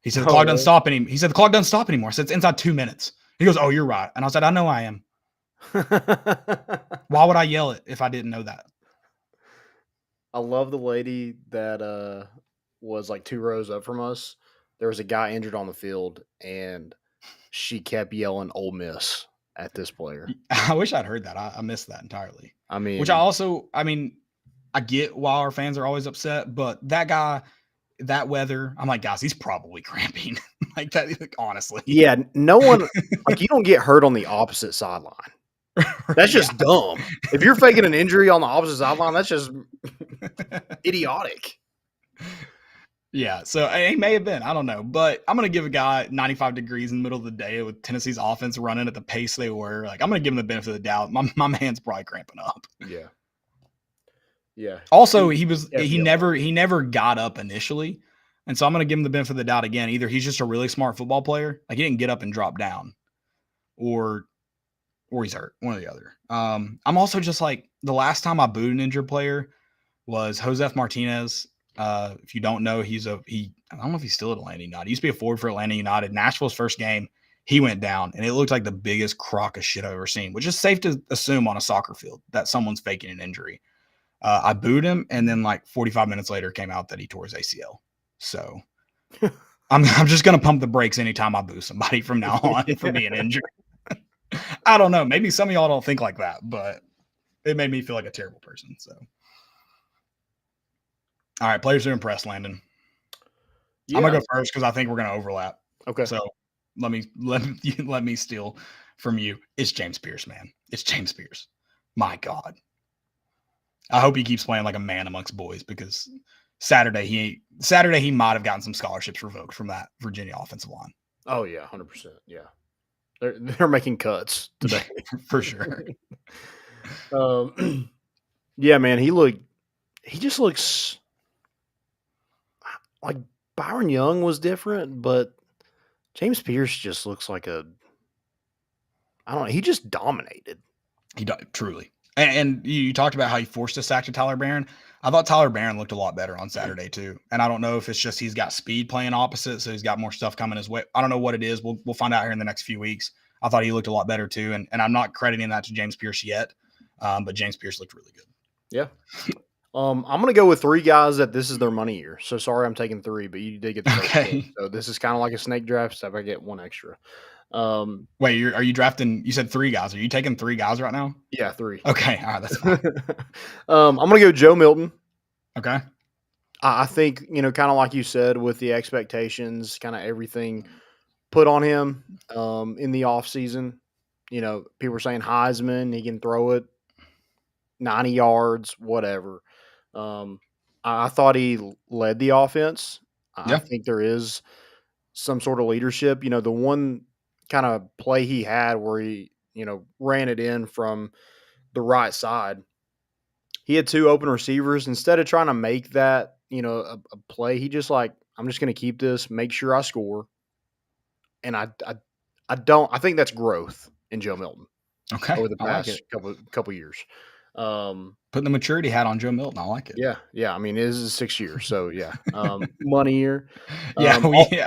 He said the clock doesn't stop anymore. He said the clock doesn't stop anymore. I said it's inside 2 minutes. He goes, "Oh, you're right." And I said, "I know I am." Why would I yell it if I didn't know that? I love the lady that was like 2 rows up from us. There was a guy injured on the field, and she kept yelling "Ole Miss" at this player. I wish I'd heard that. I missed that entirely. I mean, I get why our fans are always upset, but that guy, that weather, I'm like, guys, he's probably cramping. Like that, honestly. Yeah, no one like you don't get hurt on the opposite sideline. That's just dumb. If you're faking an injury on the opposite sideline, that's just idiotic. Yeah, so it may have been. I don't know. But I'm going to give a guy 95 degrees in the middle of the day with Tennessee's offense running at the pace they were. Like, I'm going to give him the benefit of the doubt. My man's probably cramping up. Yeah. Yeah. Also, he never got up initially. And so I'm going to give him the benefit of the doubt again. Either he's just a really smart football player. Like, he didn't get up and drop down. Or he's hurt. One or the other. I'm also just like, the last time I booed an injured player was Josef Martinez. If you don't know, I don't know if he's still at Atlanta United. He used to be a forward for Atlanta United. Nashville's first game, he went down, and it looked like the biggest crock of shit I've ever seen, which is safe to assume on a soccer field that someone's faking an injury. I booed him, and then like 45 minutes later came out that he tore his ACL. So I'm just going to pump the brakes anytime I boo somebody from now on for being injured. I don't know. Maybe some of y'all don't think like that, but it made me feel like a terrible person. So. All right, players are impressed, Landon. Yeah. I'm gonna go first because I think we're gonna overlap. Okay. So let me steal from you. It's James Pierce, man. It's James Pierce. My God. I hope he keeps playing like a man amongst boys because Saturday he might have gotten some scholarships revoked from that Virginia offensive line. Oh yeah, 100%. Yeah, they're making cuts today for sure. Yeah, man. He just looks. Like Byron Young was different, but James Pierce just looks like I don't know. He just dominated. He truly. And you talked about how he forced a sack to Tyler Barron. I thought Tyler Barron looked a lot better on Saturday too. And I don't know if it's just he's got speed playing opposite, so he's got more stuff coming his way. I don't know what it is. We'll find out here in the next few weeks. I thought he looked a lot better too. And I'm not crediting that to James Pierce yet, but James Pierce looked really good. Yeah. I'm going to go with 3 guys that this is their money year. So sorry I'm taking 3, but you did get the first pick. So this is kind of like a snake draft, so I get 1 extra. Wait, are you drafting? You said 3 guys. Are you taking 3 guys right now? Yeah, 3. Okay, all right, that's fine. I'm going to go Joe Milton. Okay. I think, kind of like you said, with the expectations, kind of everything put on him in the offseason, people were saying Heisman, he can throw it 90 yards, whatever. I thought he led the offense. I Yeah. think there is some sort of leadership. The one kind of play he had where he, ran it in from the right side. He had two open receivers. Instead of trying to make that, a play, he just I'm just going to keep this, make sure I score. And I think that's growth in Joe Milton Okay. over the I past like couple years. putting the maturity hat on Joe Milton. I like it. Yeah. I mean, it is 6 years, so yeah. Money year. Yeah,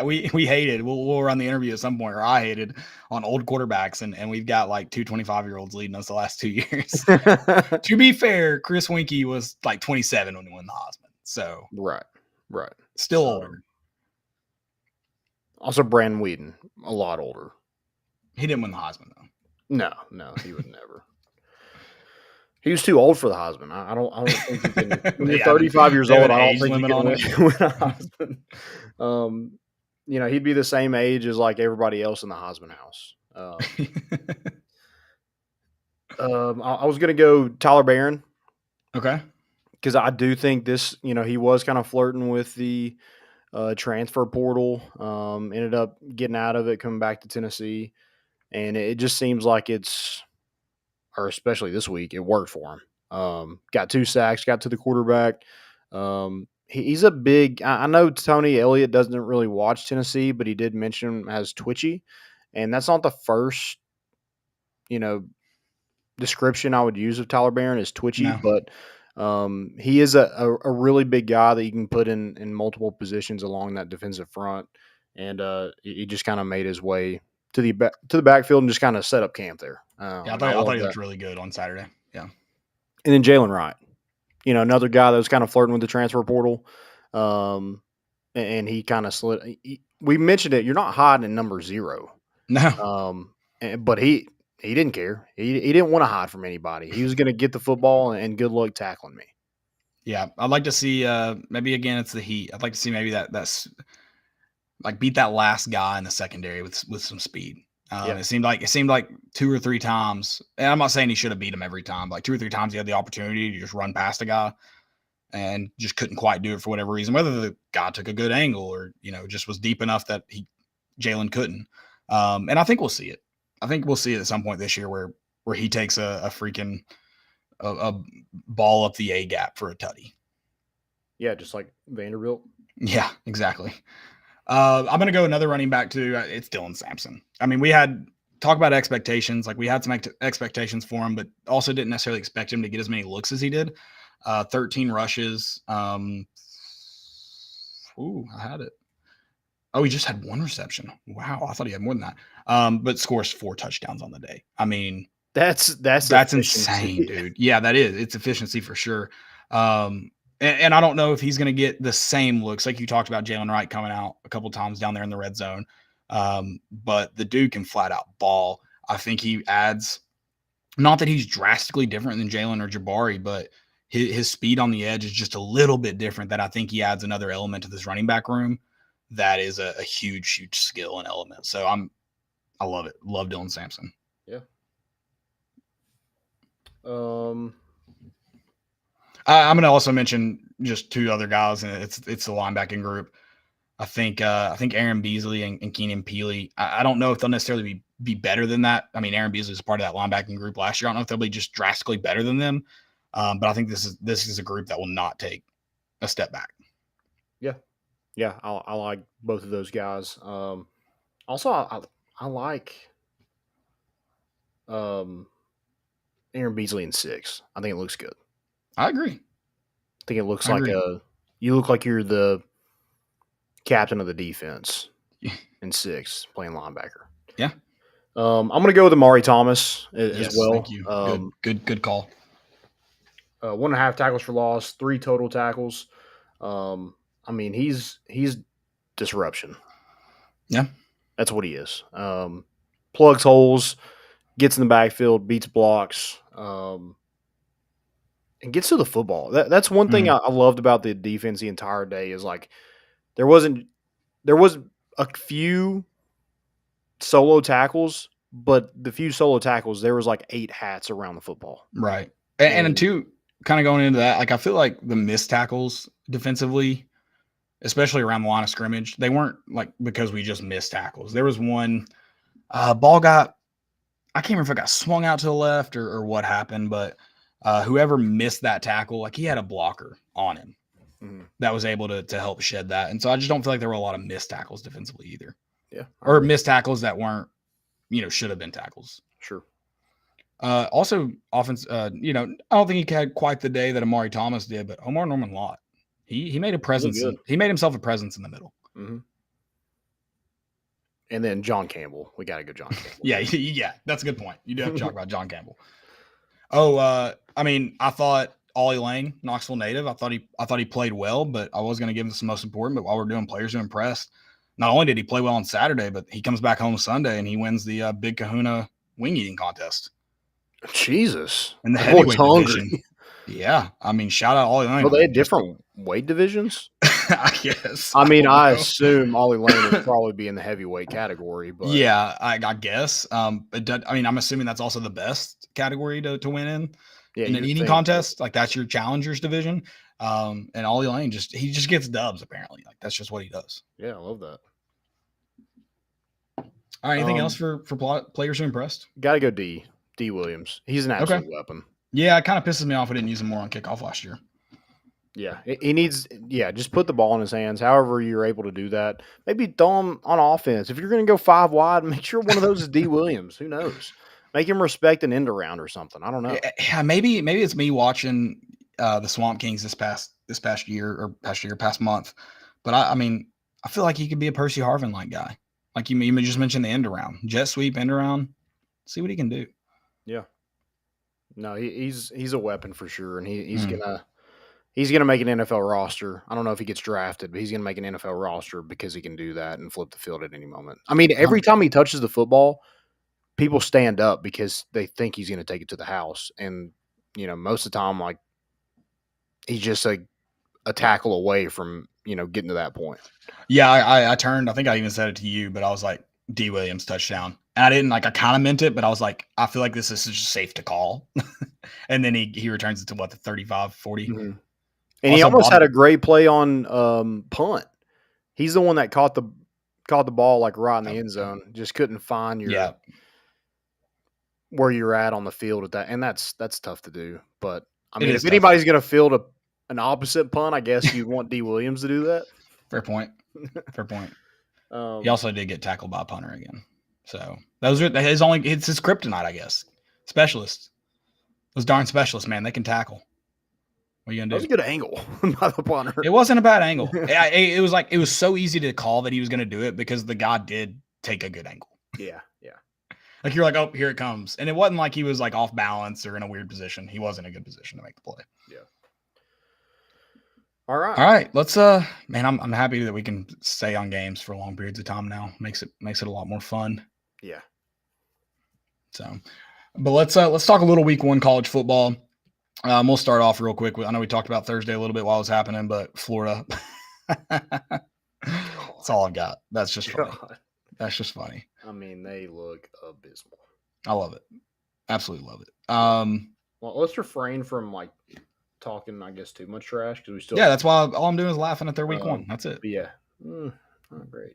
we hated. We'll run the interview at some point, or I hated on old quarterbacks, and we've got like two 25-year-olds leading us the last 2 years. To be fair, Chris Winkie was like 27 when he won the Heisman, so right. still older. Also, Brandon Whedon, a lot older. He didn't win the Heisman though. No, he would never. He was too old for the Heisman. I don't think he can. When you're 35 years old, I don't think you can win a Heisman. He'd be the same age as like everybody else in the Heisman house. I was going to go Tyler Barron. Okay. Because I do think this, he was kind of flirting with the transfer portal. Ended up getting out of it, coming back to Tennessee. And it just seems like or especially this week, it worked for him. Got 2 sacks, got to the quarterback. He's a big – I know Tony Elliott doesn't really watch Tennessee, but he did mention him as twitchy. And that's not the first, description I would use of Tyler Barron is twitchy. No. But he is a really big guy that you can put in multiple positions along that defensive front. And he just kind of made his way to the backfield and just kind of set up camp there. I thought he looked really good on Saturday. Yeah. And then Jalen Wright, another guy that was kind of flirting with the transfer portal. And he kind of slid. We mentioned it. You're not hiding in number 0. No. But he didn't care. He didn't want to hide from anybody. He was going to get the football and good luck tackling me. Yeah. I'd like to see maybe again, it's the heat. I'd like to see maybe that's like beat that last guy in the secondary with some speed. It seemed like 2 or 3 times, and I'm not saying he should have beat him every time, but like 2 or 3 times he had the opportunity to just run past a guy and just couldn't quite do it for whatever reason, whether the guy took a good angle or, just was deep enough that Jalen couldn't. And I think we'll see it. I think we'll see it at some point this year where he takes a freaking a ball up the A gap for a tutty. Yeah, just like Vanderbilt. Yeah, exactly. I'm going to go another running back too. It's Dylan Sampson. I mean, we had talk about expectations. Like we had some expectations for him, but also didn't necessarily expect him to get as many looks as he did. 13 rushes. I had it. Oh, he just had 1 reception. Wow. I thought he had more than that. But scores 4 touchdowns on the day. I mean, that's insane, dude. Yeah, that is. It's efficiency for sure. And I don't know if he's going to get the same looks like you talked about Jalen Wright coming out a couple times down there in the red zone. But the dude can flat out ball. I think he adds, not that he's drastically different than Jalen or Jabari, but his speed on the edge is just a little bit different. That I think he adds another element to this running back room that is a huge skill and element. So I love it. Love Dylan Sampson. Yeah. I'm going to also mention just 2 other guys, and it's the linebacking group. I think Aaron Beasley and Keenan Peely. I don't know if they'll necessarily be better than that. I mean, Aaron Beasley was part of that linebacking group last year. I don't know if they'll be just drastically better than them, but I think this is a group that will not take a step back. Yeah, I like both of those guys. Also, I like Aaron Beasley in 6. I think it looks good. I agree. I think it looks you look like you're the captain of the defense in 6 playing linebacker. Yeah. I'm going to go with Amari Thomas as well. Thank you. Good call. 1.5 tackles for loss, 3 total tackles. I mean, he's disruption. Yeah. That's what he is. Plugs holes, gets in the backfield, beats blocks, and gets to the football. That's one thing I loved about the defense the entire day is like there was a few solo tackles, but the few solo tackles, there was like 8 hats around the football. Right. And two, kind of going into that, like I feel like the missed tackles defensively, especially around the line of scrimmage, they weren't like because we just missed tackles. There was one ball got, I can't remember if it got swung out to the left or what happened, but whoever missed that tackle, like he had a blocker on him that was able to help shed that. And so I just don't feel like there were a lot of missed tackles defensively either. Yeah. Or missed tackles that weren't, should have been tackles. Sure. Also, offense, I don't think he had quite the day that Amari Thomas did, but Omar Norman Lott, he made a presence. He made himself a presence in the middle. Mm-hmm. And then John Campbell. We got to go John Campbell. Yeah, that's a good point. You do have to talk about John Campbell. I thought Ollie Lang, Knoxville native, I thought he played well, but I was going to give him the most important. But while we're doing players who impressed, not only did he play well on Saturday, but he comes back home Sunday and he wins the Big Kahuna wing eating contest. Jesus. In the heavyweight division. Yeah. I mean, shout out Ollie Lang. Well, they had different weight divisions? I guess. I assume Ollie Lang would probably be in the heavyweight category. But yeah, I guess. I'm assuming that's also the best category to win in an eating contest. Like that's your challengers division. And Ollie Lang he just gets dubs apparently. Like that's just what he does. Yeah, I love that. All right, anything else for players who impressed? Got to go D Williams. He's an absolute weapon. Yeah, it kind of pisses me off we didn't use him more on kickoff last year. Yeah, he needs – just put the ball in his hands. However you're able to do that. Maybe throw him on offense. If you're going to go 5 wide, make sure one of those is D. Williams. Who knows? Make him respect an end around or something. I don't know. Yeah, maybe it's me watching the Swamp Kings this past month. But, I feel like he could be a Percy Harvin-like guy. Like you just mentioned the end around. Jet sweep, end around. See what he can do. Yeah. No, he's a weapon for sure, and he's gonna make an NFL roster. I don't know if he gets drafted, but he's gonna make an NFL roster because he can do that and flip the field at any moment. I mean, every time he touches the football, people stand up because they think he's gonna take it to the house, and most of the time, like he's just a tackle away from getting to that point. Yeah, I turned. I think I even said it to you, but I was like D. Williams touchdown. And I didn't I kind of meant it, but I was like, I feel like this is just safe to call. And then he returns it to the 35, 40. Mm-hmm. And also, he almost had a great play on punt. He's the one that caught the ball like right in the end zone. Just couldn't find where you're at on the field at that. And that's tough to do. But I mean, if anybody's going to field an opposite punt, I guess you'd want D. Williams to do that. Fair point. He also did get tackled by a punter again. So it's his kryptonite, I guess. Specialists. Those darn specialists, man, they can tackle. What are you gonna do? That was a good angle by the punter. It wasn't a bad angle. It was so easy to call that he was gonna do it because the guy did take a good angle. Yeah. Like you're like, oh, here it comes. And it wasn't like he was like off balance or in a weird position. He was in a good position to make the play. Yeah. All right. Let's man, I'm happy that we can stay on games for long periods of time now. Makes it a lot more fun. Yeah. So, but let's talk a little week 1 college football. We'll start off real quick. I know we talked about Thursday a little bit while it was happening, but Florida. That's all I've got. That's just funny. That's just funny. I mean, they look abysmal. I love it. Absolutely love it. Well, let's refrain from like talking, I guess, too much trash because we still. Yeah, that's why all I'm doing is laughing at their week 1. That's it. But yeah, not great.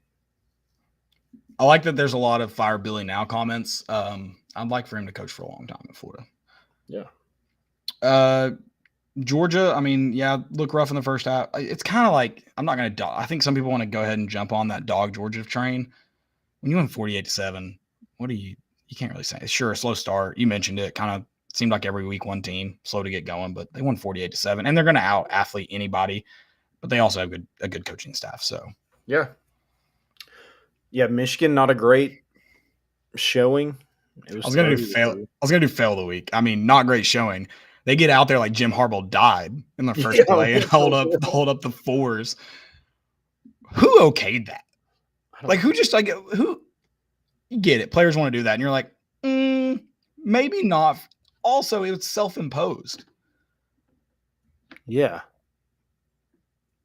I like that there's a lot of fire Billy now comments. I'd like for him to coach for a long time in Florida. Yeah. Georgia, look rough in the first half. It's kind of like I think some people want to go ahead and jump on that dog Georgia train. When you win 48-7, you can't really say. Sure, a slow start. You mentioned it. Kind of seemed like every week 1 team slow to get going, but they won 48-7, and they're going to out athlete anybody. But they also have a good coaching staff. So yeah. Michigan, not a great showing. I was gonna do fail of the week. I mean, not great showing. They get out there like Jim Harbaugh died in the first play and hold up the 4s. Who okayed that? Like who you get it? Players want to do that, and you're like, maybe not. Also, it was self-imposed. Yeah.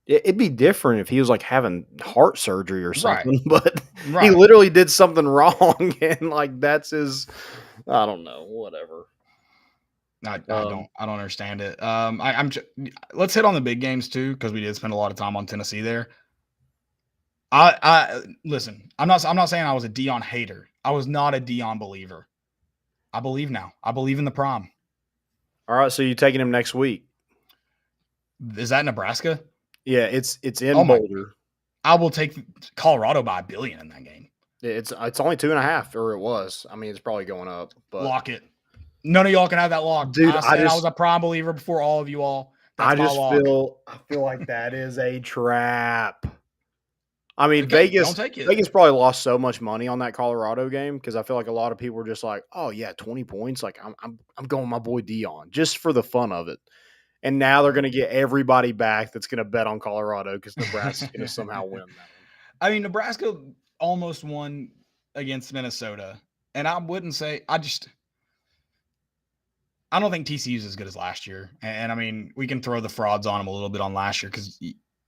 It'd be different if he was like having heart surgery or something, but he Right. literally did something wrong, and like that's his. I don't know, whatever. I don't understand it. Let's hit on the big games too, because we did spend a lot of time on Tennessee there. I listen. I'm not saying I was a Dion hater. I was not a Dion believer. I believe now. I believe in the prom. All right, so you taking him next week? Is that Nebraska? Yeah, it's in Boulder. I will take Colorado by 1 billion in that game. It's only 2.5, or it was. I mean, it's probably going up. But lock it. None of y'all can have that lock, dude. I was a prom believer before all of you all. I feel like that is a trap. I mean, Vegas probably lost so much money on that Colorado game because I feel like a lot of people were just like, "Oh yeah, 20 points. Like I'm going my boy Dion just for the fun of it." And now they're going to get everybody back that's going to bet on Colorado because Nebraska's going to somehow win that one. I mean, Nebraska almost won against Minnesota, and I wouldn't say I don't think TCU's as good as last year. And I mean, we can throw the frauds on them a little bit on last year because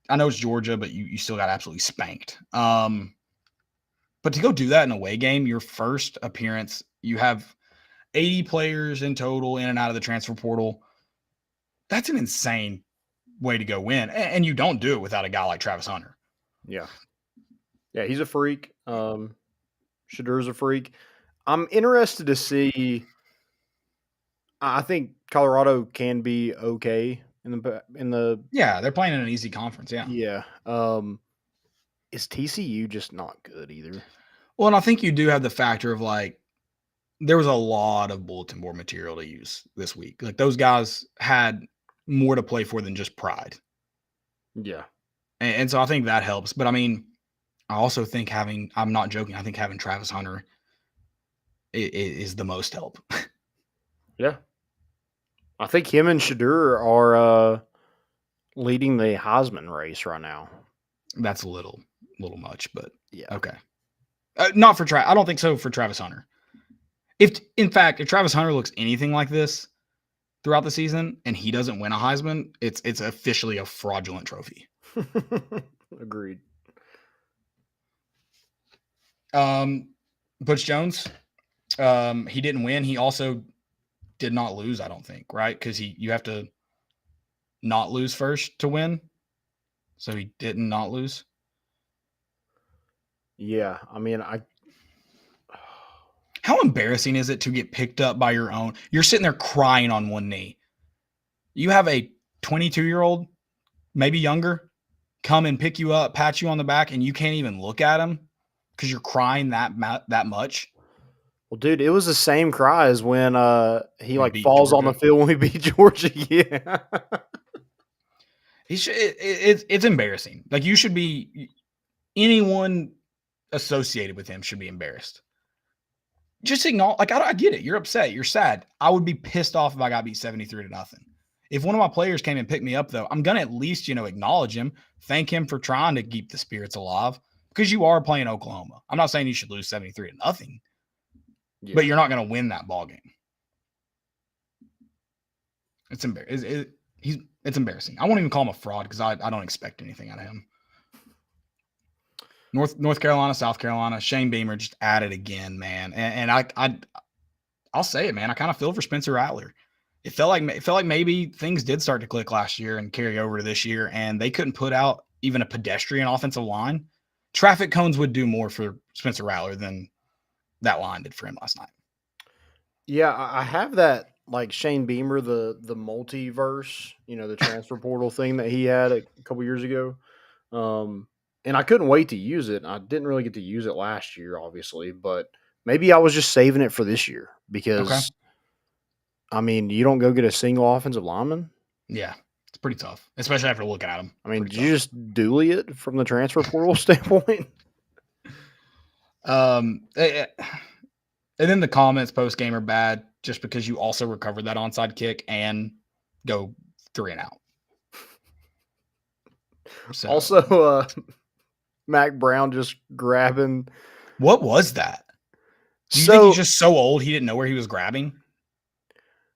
I know it's Georgia, but you still got absolutely spanked. But to go do that in a away game, your first appearance, you have 80 players in total in and out of the transfer portal. That's an insane way to go win. And you don't do it without a guy like Travis Hunter. Yeah. Yeah, he's a freak. Shedur's a freak. I'm interested to see. I think Colorado can be okay in the. Yeah, they're playing in an easy conference. Yeah. Yeah. Is TCU just not good either? Well, and I think you do have the factor of like there was a lot of bulletin board material to use this week. Like those guys had more to play for than just pride. Yeah. And so I think that helps. But I mean, I also think I'm not joking, I think having Travis Hunter is the most help. Yeah. I think him and Shedur are leading the Heisman race right now. That's a little much, but yeah. Okay. Not for I don't think so for Travis Hunter. If Travis Hunter looks anything like this throughout the season and he doesn't win a Heisman, it's officially a fraudulent trophy. Agreed. Butch Jones, he didn't win. He also did not lose, I don't think, right? Because you have to not lose first to win. So he did not lose. Yeah, I mean, How embarrassing is it to get picked up by your own? You're sitting there crying on one knee. You have a 22-year-old, maybe younger, come and pick you up, pat you on the back, and you can't even look at him because you're crying that much. Well, dude, it was the same cry as when he falls on the field when we beat Georgia. Yeah. It's embarrassing. Like you should be anyone associated with him should be embarrassed. Just acknowledge, like I get it. You're upset. You're sad. I would be pissed off if I got beat 73-0. If one of my players came and picked me up, though, I'm gonna at least acknowledge him, thank him for trying to keep the spirits alive because you are playing Oklahoma. I'm not saying you should lose 73-0, but you're not gonna win that ball game. It's embarrassing. It's embarrassing. I won't even call him a fraud because I don't expect anything out of him. North Carolina, South Carolina, Shane Beamer just at it again, man. And I'll say it, man. I kind of feel for Spencer Rattler. It felt like maybe things did start to click last year and carry over to this year, and they couldn't put out even a pedestrian offensive line. Traffic cones would do more for Spencer Rattler than that line did for him last night. Yeah, I have that like Shane Beamer, the multiverse, the transfer portal thing that he had a couple years ago. And I couldn't wait to use it. I didn't really get to use it last year, obviously, but maybe I was just saving it for this year because, I mean, you don't go get a single offensive lineman. Yeah, it's pretty tough, especially after looking at him. I mean, did you just dually it from the transfer portal standpoint? And then the comments post game are bad just because you also recovered that onside kick and go 3 and out. So. Also, Mac Brown just grabbing. What was that? Do you think he's just so old he didn't know where he was grabbing?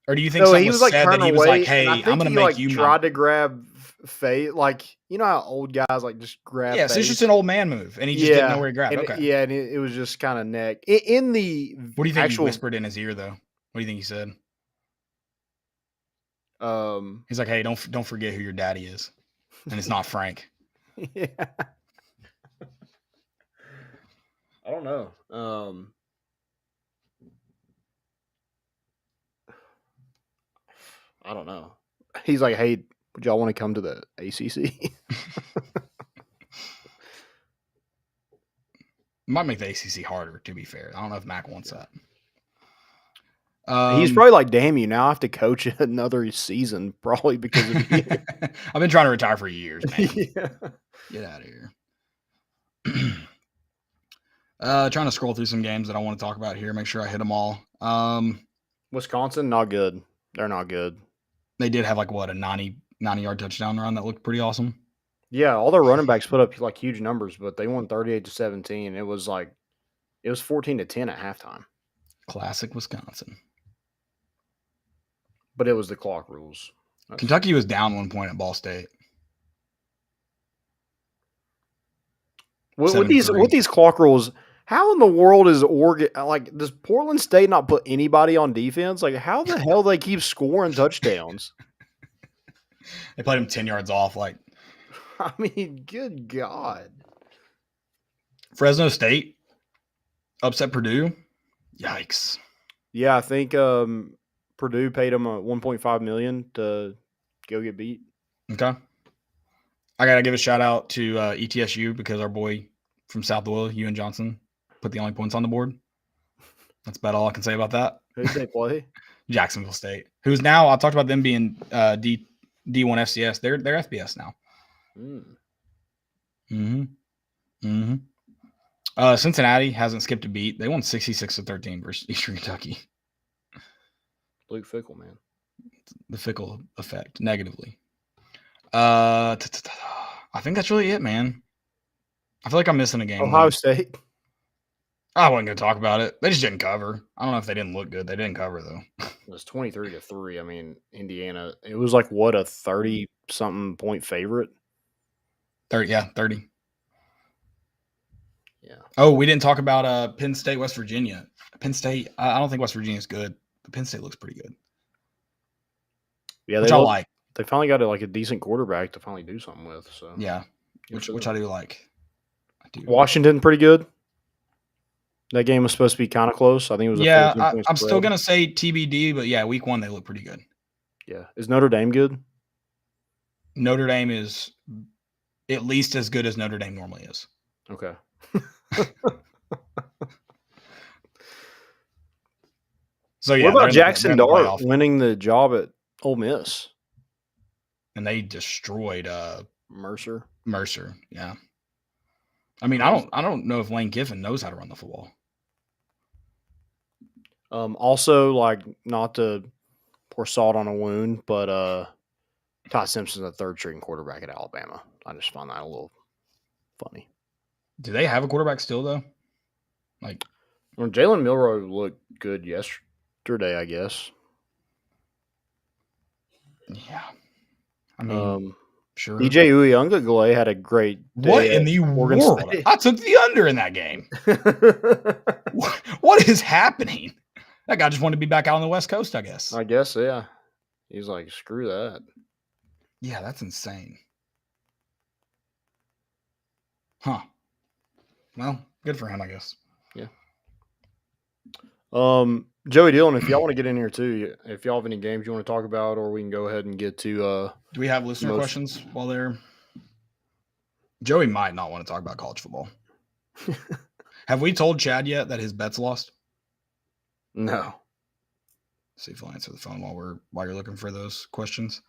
Or do you think he was like turning away? Like, hey, I'm going to make you tried to grab face, like you know how old guys like just grab. Yeah, so it's face? just an old man move, and he just didn't know where he grabbed. And, Okay. Yeah, and it was just kind of neck. In the What do you think actual, he whispered in his ear, though? What do you think he said? He's like, "Hey, don't forget who your daddy is, and it's not Frank." Yeah. I don't know. I don't know. He's like, "Hey, would y'all want to come to the ACC?" Might make the ACC harder, to be fair. I don't know if Mac wants that. He's probably like, "Damn you! Now I have to coach another season, probably because of you." I've been trying to retire for years, man. Yeah. Get out of here. Trying to scroll through some games that I want to talk about here. Make sure I hit them all. Wisconsin, not good. They're not good. They did have like what, a 90-yard touchdown run that looked pretty awesome. Yeah, all their running backs put up like huge numbers, but they won 38-17. It was 14-10 at halftime. Classic Wisconsin. But it was the clock rules. Kentucky was down 1 point at Ball State. With these clock rules, how in the world is Oregon like? Does Portland State not put anybody on defense? Like, how the hell they keep scoring touchdowns? They played them 10 yards off. Like, I mean, good God. Fresno State upset Purdue. Yikes. Yeah, I think Purdue paid them $1.5 million to go get beat. Okay. I got to give a shout out to ETSU because our boy from South Louisville, Ewan Johnson, put the only points on the board. That's about all I can say about that. Who did they play? Jacksonville State, who's now, I talked about them being D1 FCS. They're FBS now. Cincinnati hasn't skipped a beat. They won 66-13 versus Eastern Kentucky. Luke Fickle, man. The Fickle effect, negatively. I think that's really it, man. I feel like I'm missing a game. Ohio State. I wasn't going to talk about it. They just didn't cover. I don't know if they didn't look good. They didn't cover, though. It was 23-3. I mean, Indiana, it was like, what, a 30-something point favorite? 30, yeah, 30. Yeah. Oh, we didn't talk about Penn State, West Virginia. Penn State, I don't think West Virginia's good, but Penn State looks pretty good. Yeah, which I like. They finally got a decent quarterback to finally do something with. So yeah, which I do like. Washington, pretty good. That game was supposed to be kind of close. I think it was. I'm still gonna say TBD, but yeah, week 1 they look pretty good. Yeah, is Notre Dame good? Notre Dame is at least as good as Notre Dame normally is. Okay. So yeah, what about Jackson Dart winning the job at Ole Miss? And they destroyed Mercer. Yeah. I mean, I don't know if Lane Kiffin knows how to run the football. Also, like, not to pour salt on a wound, but Todd Simpson's a third-string quarterback at Alabama. I just find that a little funny. Do they have a quarterback still, though? Like, well, Jalen Milroe looked good yesterday, I guess. Yeah. I mean, sure. DJ Uyunglele had a great day. What in the world? State. I took the under in that game. What is happening? That guy just wanted to be back out on the West Coast, I guess. I guess, yeah. He's like, screw that. Yeah, that's insane. Huh. Well, good for him, I guess. Yeah. Joey Dillon, if y'all want to get in here too, if y'all have any games you want to talk about, or we can go ahead and get to do we have listener questions while they're Joey might not want to talk about college football. Have we told Chad yet that his bet's lost? No. See if he'll answer the phone while you're looking for those questions.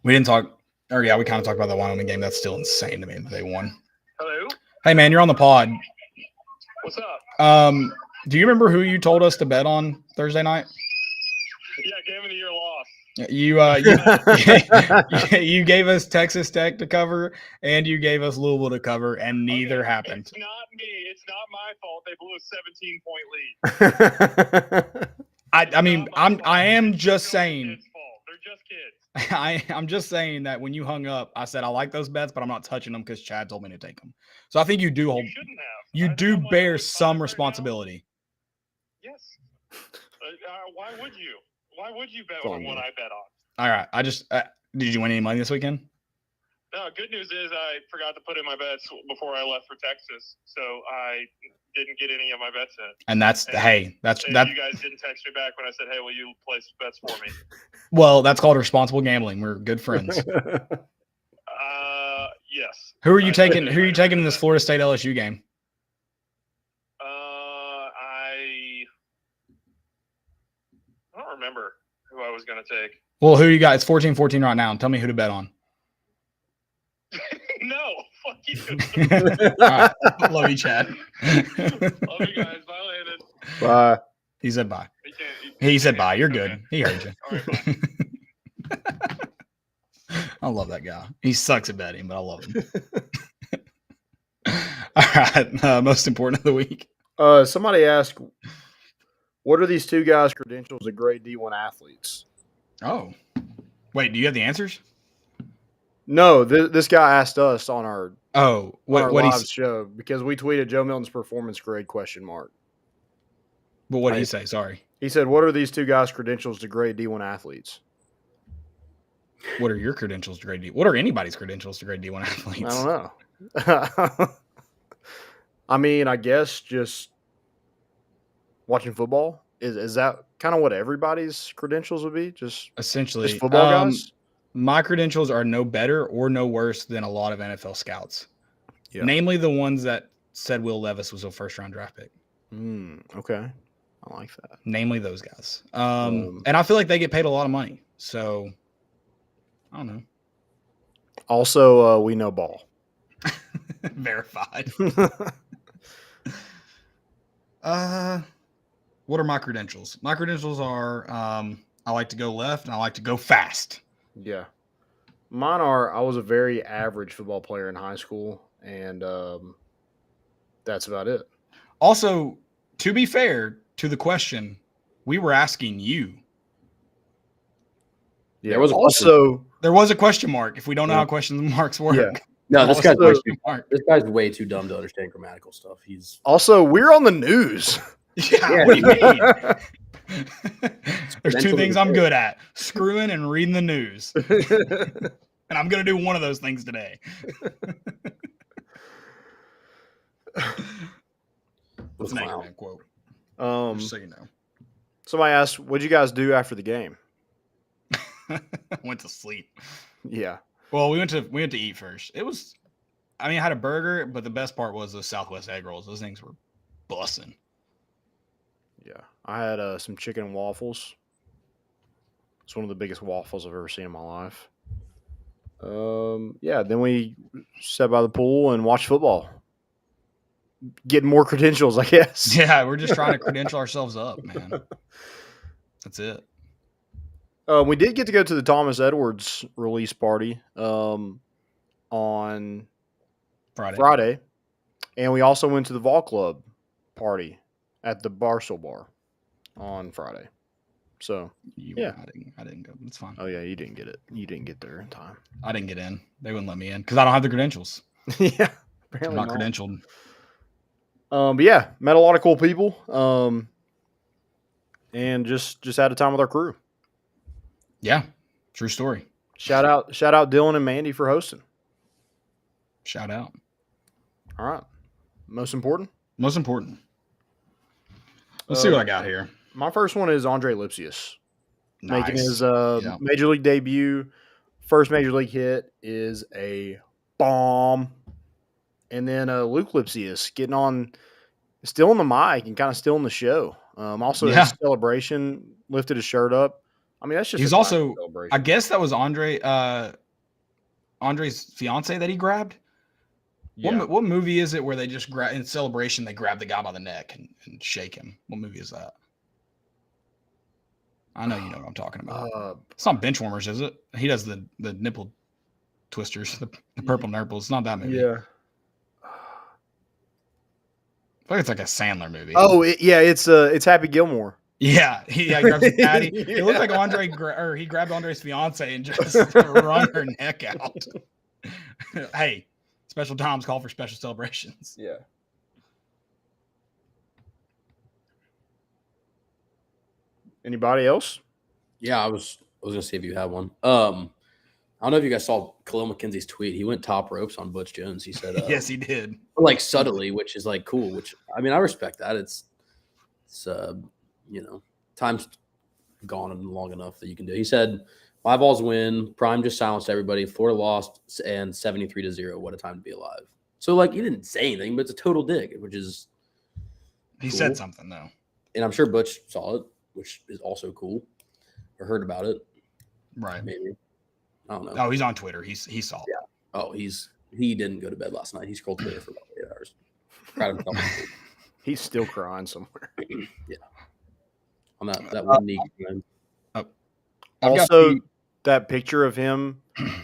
We didn't talk, or yeah, we kind of talked about the Wyoming game. That's still insane to me that they won. Hello? Hey man, you're on the pod. What's up? Do you remember who you told us to bet on Thursday night? Yeah, game of the year loss. You gave us Texas Tech to cover, and you gave us Louisville to cover, and neither happened. It's not me. It's not my fault. They blew a 17-point lead. I mean, I am just saying. Kids' fault. They're just kids. I'm just saying that when you hung up, I said I like those bets, but I'm not touching them because Chad told me to take them. So I think you do You shouldn't have. you I do know my bear own some father now. responsibility. Yes. Why would you? Why would you bet on what I bet on? All right. I just did you win any money this weekend? No, good news is I forgot to put in my bets before I left for Texas, so I didn't get any of my bets in. And that's And that's you that. guys didn't text me back when I said, "Hey, will you place bets for me?" Well, that's called responsible gambling. We're good friends. Yes. Who are you taking? Who are you taking in this Florida State LSU game? I don't remember who I was going to take. Well, who you got? It's 14-14 right now. Tell me who to bet on. No, fuck you. All right. Love you, Chad. Love you guys. Bye, Landon. Bye. He said bye. He He said bye. You're Okay. good. He heard you. All right, bye. I love that guy. He sucks at betting, but I love him. All right. Most important of the week. Somebody asked, what are these two guys' credentials as great D1 athletes? Oh. Wait, do you have the answers? No, this guy asked us on our What live he show because we tweeted Joe Milton's performance grade ? But what did he say? Sorry. He said, what are these two guys' credentials to grade D1 athletes? What are your credentials to grade D? What are anybody's credentials to grade D1 athletes? I don't know. I mean, I guess just watching football. Is that kind of what everybody's credentials would be? Just Essentially, football guys? My credentials are no better or no worse than a lot of NFL scouts. Yeah. Namely the ones that said Will Levis was a first-round draft pick. Okay. I like that. Namely those guys. And I feel like they get paid a lot of money. So, I don't know. Also, we know ball. Verified. What are my credentials? My credentials are I like to go left and I like to go fast. Yeah. Mine are, I was a very average football player in high school, and that's about it. Also, to be fair to the question, we were asking you. Yeah. There was There was a question mark if we don't know how question marks work. Yeah. No, this guy's Mark. way too dumb to understand grammatical stuff. Also, we're on the news. Yeah, what do you mean? There's two things I'm good at: screwing and reading the news. And I'm going to do one of those things today. What's an Anchorman quote? Just so you know. Somebody asked, what'd you guys do after the game? Went to sleep. Yeah. Well, we went to eat first. I had a burger, but the best part was the Southwest egg rolls. Those things were bussin'. Yeah. I had some chicken and waffles. It's one of the biggest waffles I've ever seen in my life. Yeah, then we sat by the pool and watched football. Getting more credentials, I guess. Yeah, we're just trying to credential ourselves up, man. That's it. We did get to go to the Thomas Edwards release party on Friday. And we also went to the Vol Club party at the Barstool Bar on Friday. So, yeah. I didn't go. It's fine. Oh, yeah, you didn't get it. You didn't get there in time. I didn't get in. They wouldn't let me in because I don't have the credentials. Yeah. I'm not credentialed. But yeah, met a lot of cool people. And just had a time with our crew. Yeah. True story. Shout out Dylan and Mandy for hosting. Shout out. All right. Most important? Most important. Let's see what I got here. My first one is Andre Lipsius. Nice. Making his major league debut. First major league hit is a bomb. And then Luke Lipsius getting on, still in the mic and kind of still in the show. Also, his celebration, lifted his shirt up. I mean, that's just he's also, I guess that was Andre's fiance that he grabbed. Yeah. What movie is it where they just grab in celebration, they grab the guy by the neck and shake him? What movie is that? I know you know what I'm talking about. It's not Benchwarmers, is it? He does the nipple twisters, the purple nurple. It's not that movie. Yeah. I feel like it's like a Sandler movie. Oh, it's Happy Gilmore. Yeah, he grabs the caddy. It looked like he grabbed Andre's fiance and just wrung her neck out. Hey, special times call for special celebrations. Yeah. Anybody else? Yeah, I was gonna see if you had one. I don't know if you guys saw Khalil McKenzie's tweet. He went top ropes on Butch Jones. He said, Yes, he did. like subtly, which is like cool. Which I mean, I respect that. It's time's gone long enough that you can do. He said, 5 Vols win. Prime just silenced everybody. 4 lost and 73-0. What a time to be alive. So like he didn't say anything, but it's a total dig, which is He cool. said something though, and I'm sure Butch saw it, which is also cool, or heard about it. right? Maybe. I don't know. Oh, he's on Twitter. He saw it. Yeah. Oh, he didn't go to bed last night. He scrolled Twitter for about 8 hours. Proud of himself. He's still crying somewhere. Yeah. On that one knee. Also, that picture of him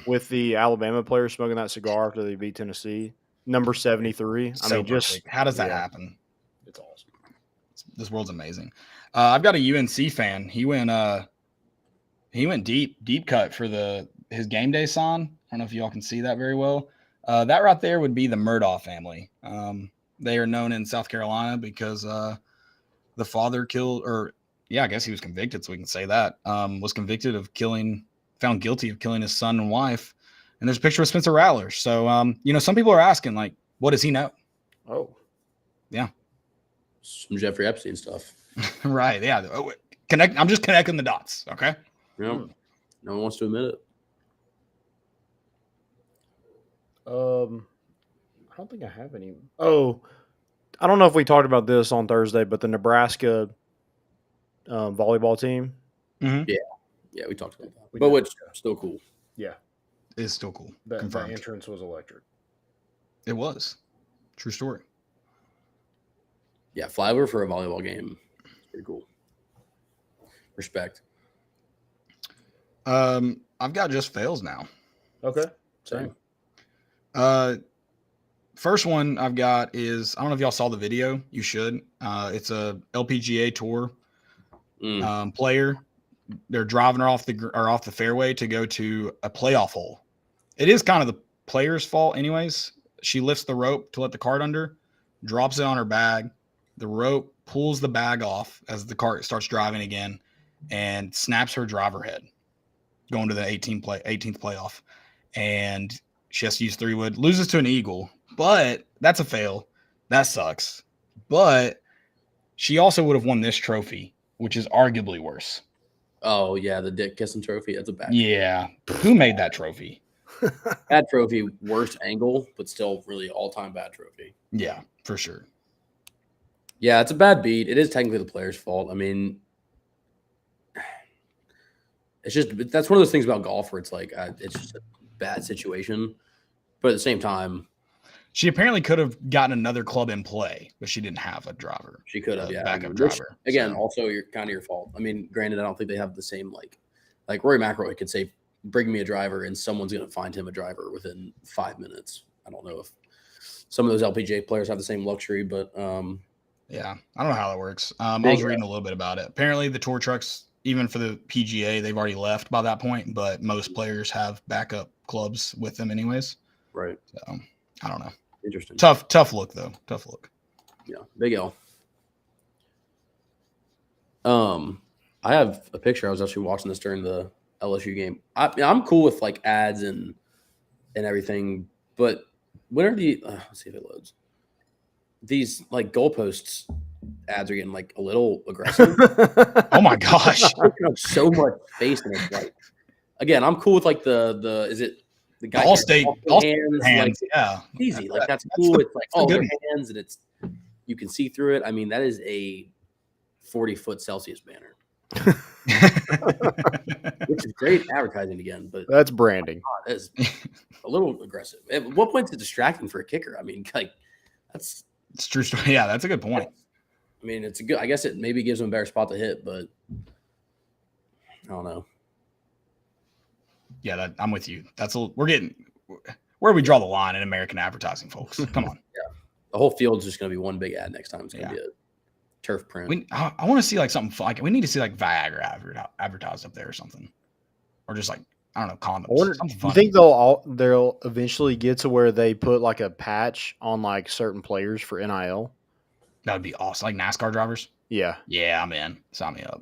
with the Alabama player smoking that cigar after they beat Tennessee, number 73. So perfect. How does that happen? It's awesome. This world's amazing. I've got a UNC fan. He went deep cut for his game day sign. I don't know if y'all can see that very well. That right there would be the Murdaugh family. They are known in South Carolina because the father I guess he was convicted, so we can say that. Was convicted of found guilty of killing his son and wife. And there's a picture of Spencer Rattler. So, some people are asking, like, what does he know? Oh. Yeah. Some Jeffrey Epstein stuff. Right. Yeah. I'm just connecting the dots. Okay. Yeah. No one wants to admit it. I don't think I have any. Oh, I don't know if we talked about this on Thursday, but the Nebraska volleyball team. Mm-hmm. Yeah, we talked about that. But which still cool. Yeah. It's still cool. The Confirmed. entrance was electric. It was. True story. Yeah, flyover for a volleyball game. It's pretty cool. Respect. I've got just fails now. Okay. Same. First one I've got is, I don't know if y'all saw the video. You should. It's a LPGA tour player. They're driving her off the fairway to go to a playoff hole. It is kind of the player's fault anyways. She lifts the rope to let the cart under, drops it on her bag. The rope pulls the bag off as the cart starts driving again and snaps her driver head going to the 18th playoff. And she has to use 3-wood, loses to an eagle, but that's a fail. That sucks. But she also would have won this trophy, which is arguably worse. Oh, yeah, the Dick Kissing trophy. That's a bad Yeah. Who made that trophy? bad trophy, worst angle, but still really all-time bad trophy. Yeah, for sure. Yeah, it's a bad beat. It is technically the player's fault. I mean, it's just that's one of those things about golf where it's like it's just a bad situation. But at the same time, she apparently could have gotten another club in play, but she didn't have a driver. She could have, yeah. Backup Which, driver. Again, So, also kind of your fault. I mean, granted, I don't think they have the same like Rory McIlroy could say, "Bring me a driver," and someone's going to find him a driver within 5 minutes. I don't know if some of those LPGA players have the same luxury, but yeah, I don't know how that works. I was reading a little bit about it. Apparently, the tour trucks, even for the PGA, they've already left by that point, but most players have backup clubs with them anyways. right. So I don't know. Interesting. Tough look though. Tough look. Yeah, big L. I have a picture. I was actually watching this during the LSU game. I'm cool with like ads and everything, but when are let's see if it loads. These like goalposts ads are getting like a little aggressive. Oh my gosh. So much space in it. Like, again, I'm cool with like the is it the guy All-state hands, hands, like, yeah. easy. Like that's cool. It's like good their one. hands and you can see through it. I mean, that is a 40-foot Celsius banner. Which is great advertising again, but That's branding. God, that is a little aggressive. At what point is it distracting for a kicker? I mean, like It's true story. Yeah, that's a good point. I mean, it's a good. I guess it maybe gives them a better spot to hit, but I don't know. Yeah, I'm with you. We're getting where we draw the line in American advertising, folks. Come on. The whole field's just going to be one big ad next time. It's going to be a turf print. I want to see like something like we need to see like Viagra advertised up there or something, or just like I don't know condoms. Something You funny. think they'll eventually get to where they put like a patch on like certain players for NIL? That would be awesome. Like NASCAR drivers. Yeah, Yeah, I'm in. Sign me up.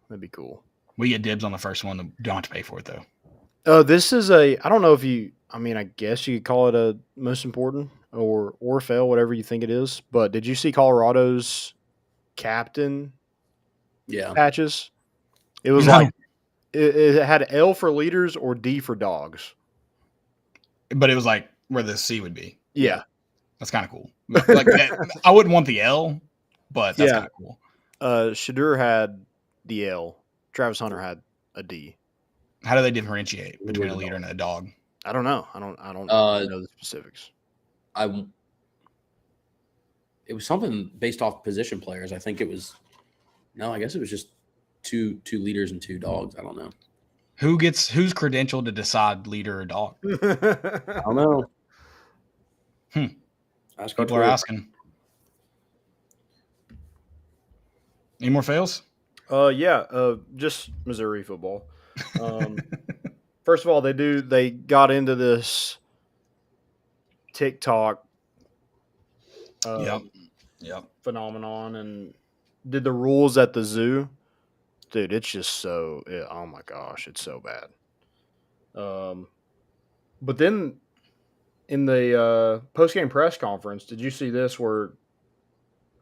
that'd be cool. We get dibs on the first one. Don't have to pay for it though. This is I don't know if you. I mean, I guess you could call it a most important or fail, whatever you think it is. But did you see Colorado's captain Yeah. patches? It was No. like it had L for leaders or D for dogs. But it was like where the C would be. Yeah. That's kind of cool. Like I wouldn't want the L, but that's Yeah. kind of cool. Shadur had the L. Travis Hunter had a D. How do they differentiate between a leader and a dog? I don't know. I don't know the specifics. It was something based off position players. I think it was. No, I guess it was just two leaders and two dogs. I don't know. Who's credentialed to decide leader or dog? I don't know. Ask our People are Twitter. asking. Any more fails? Just Missouri football. First of all, they got into this TikTok Yep. phenomenon and did the rules at the zoo. Dude, it's just oh my gosh, it's so bad. But then in the post-game press conference, did you see this where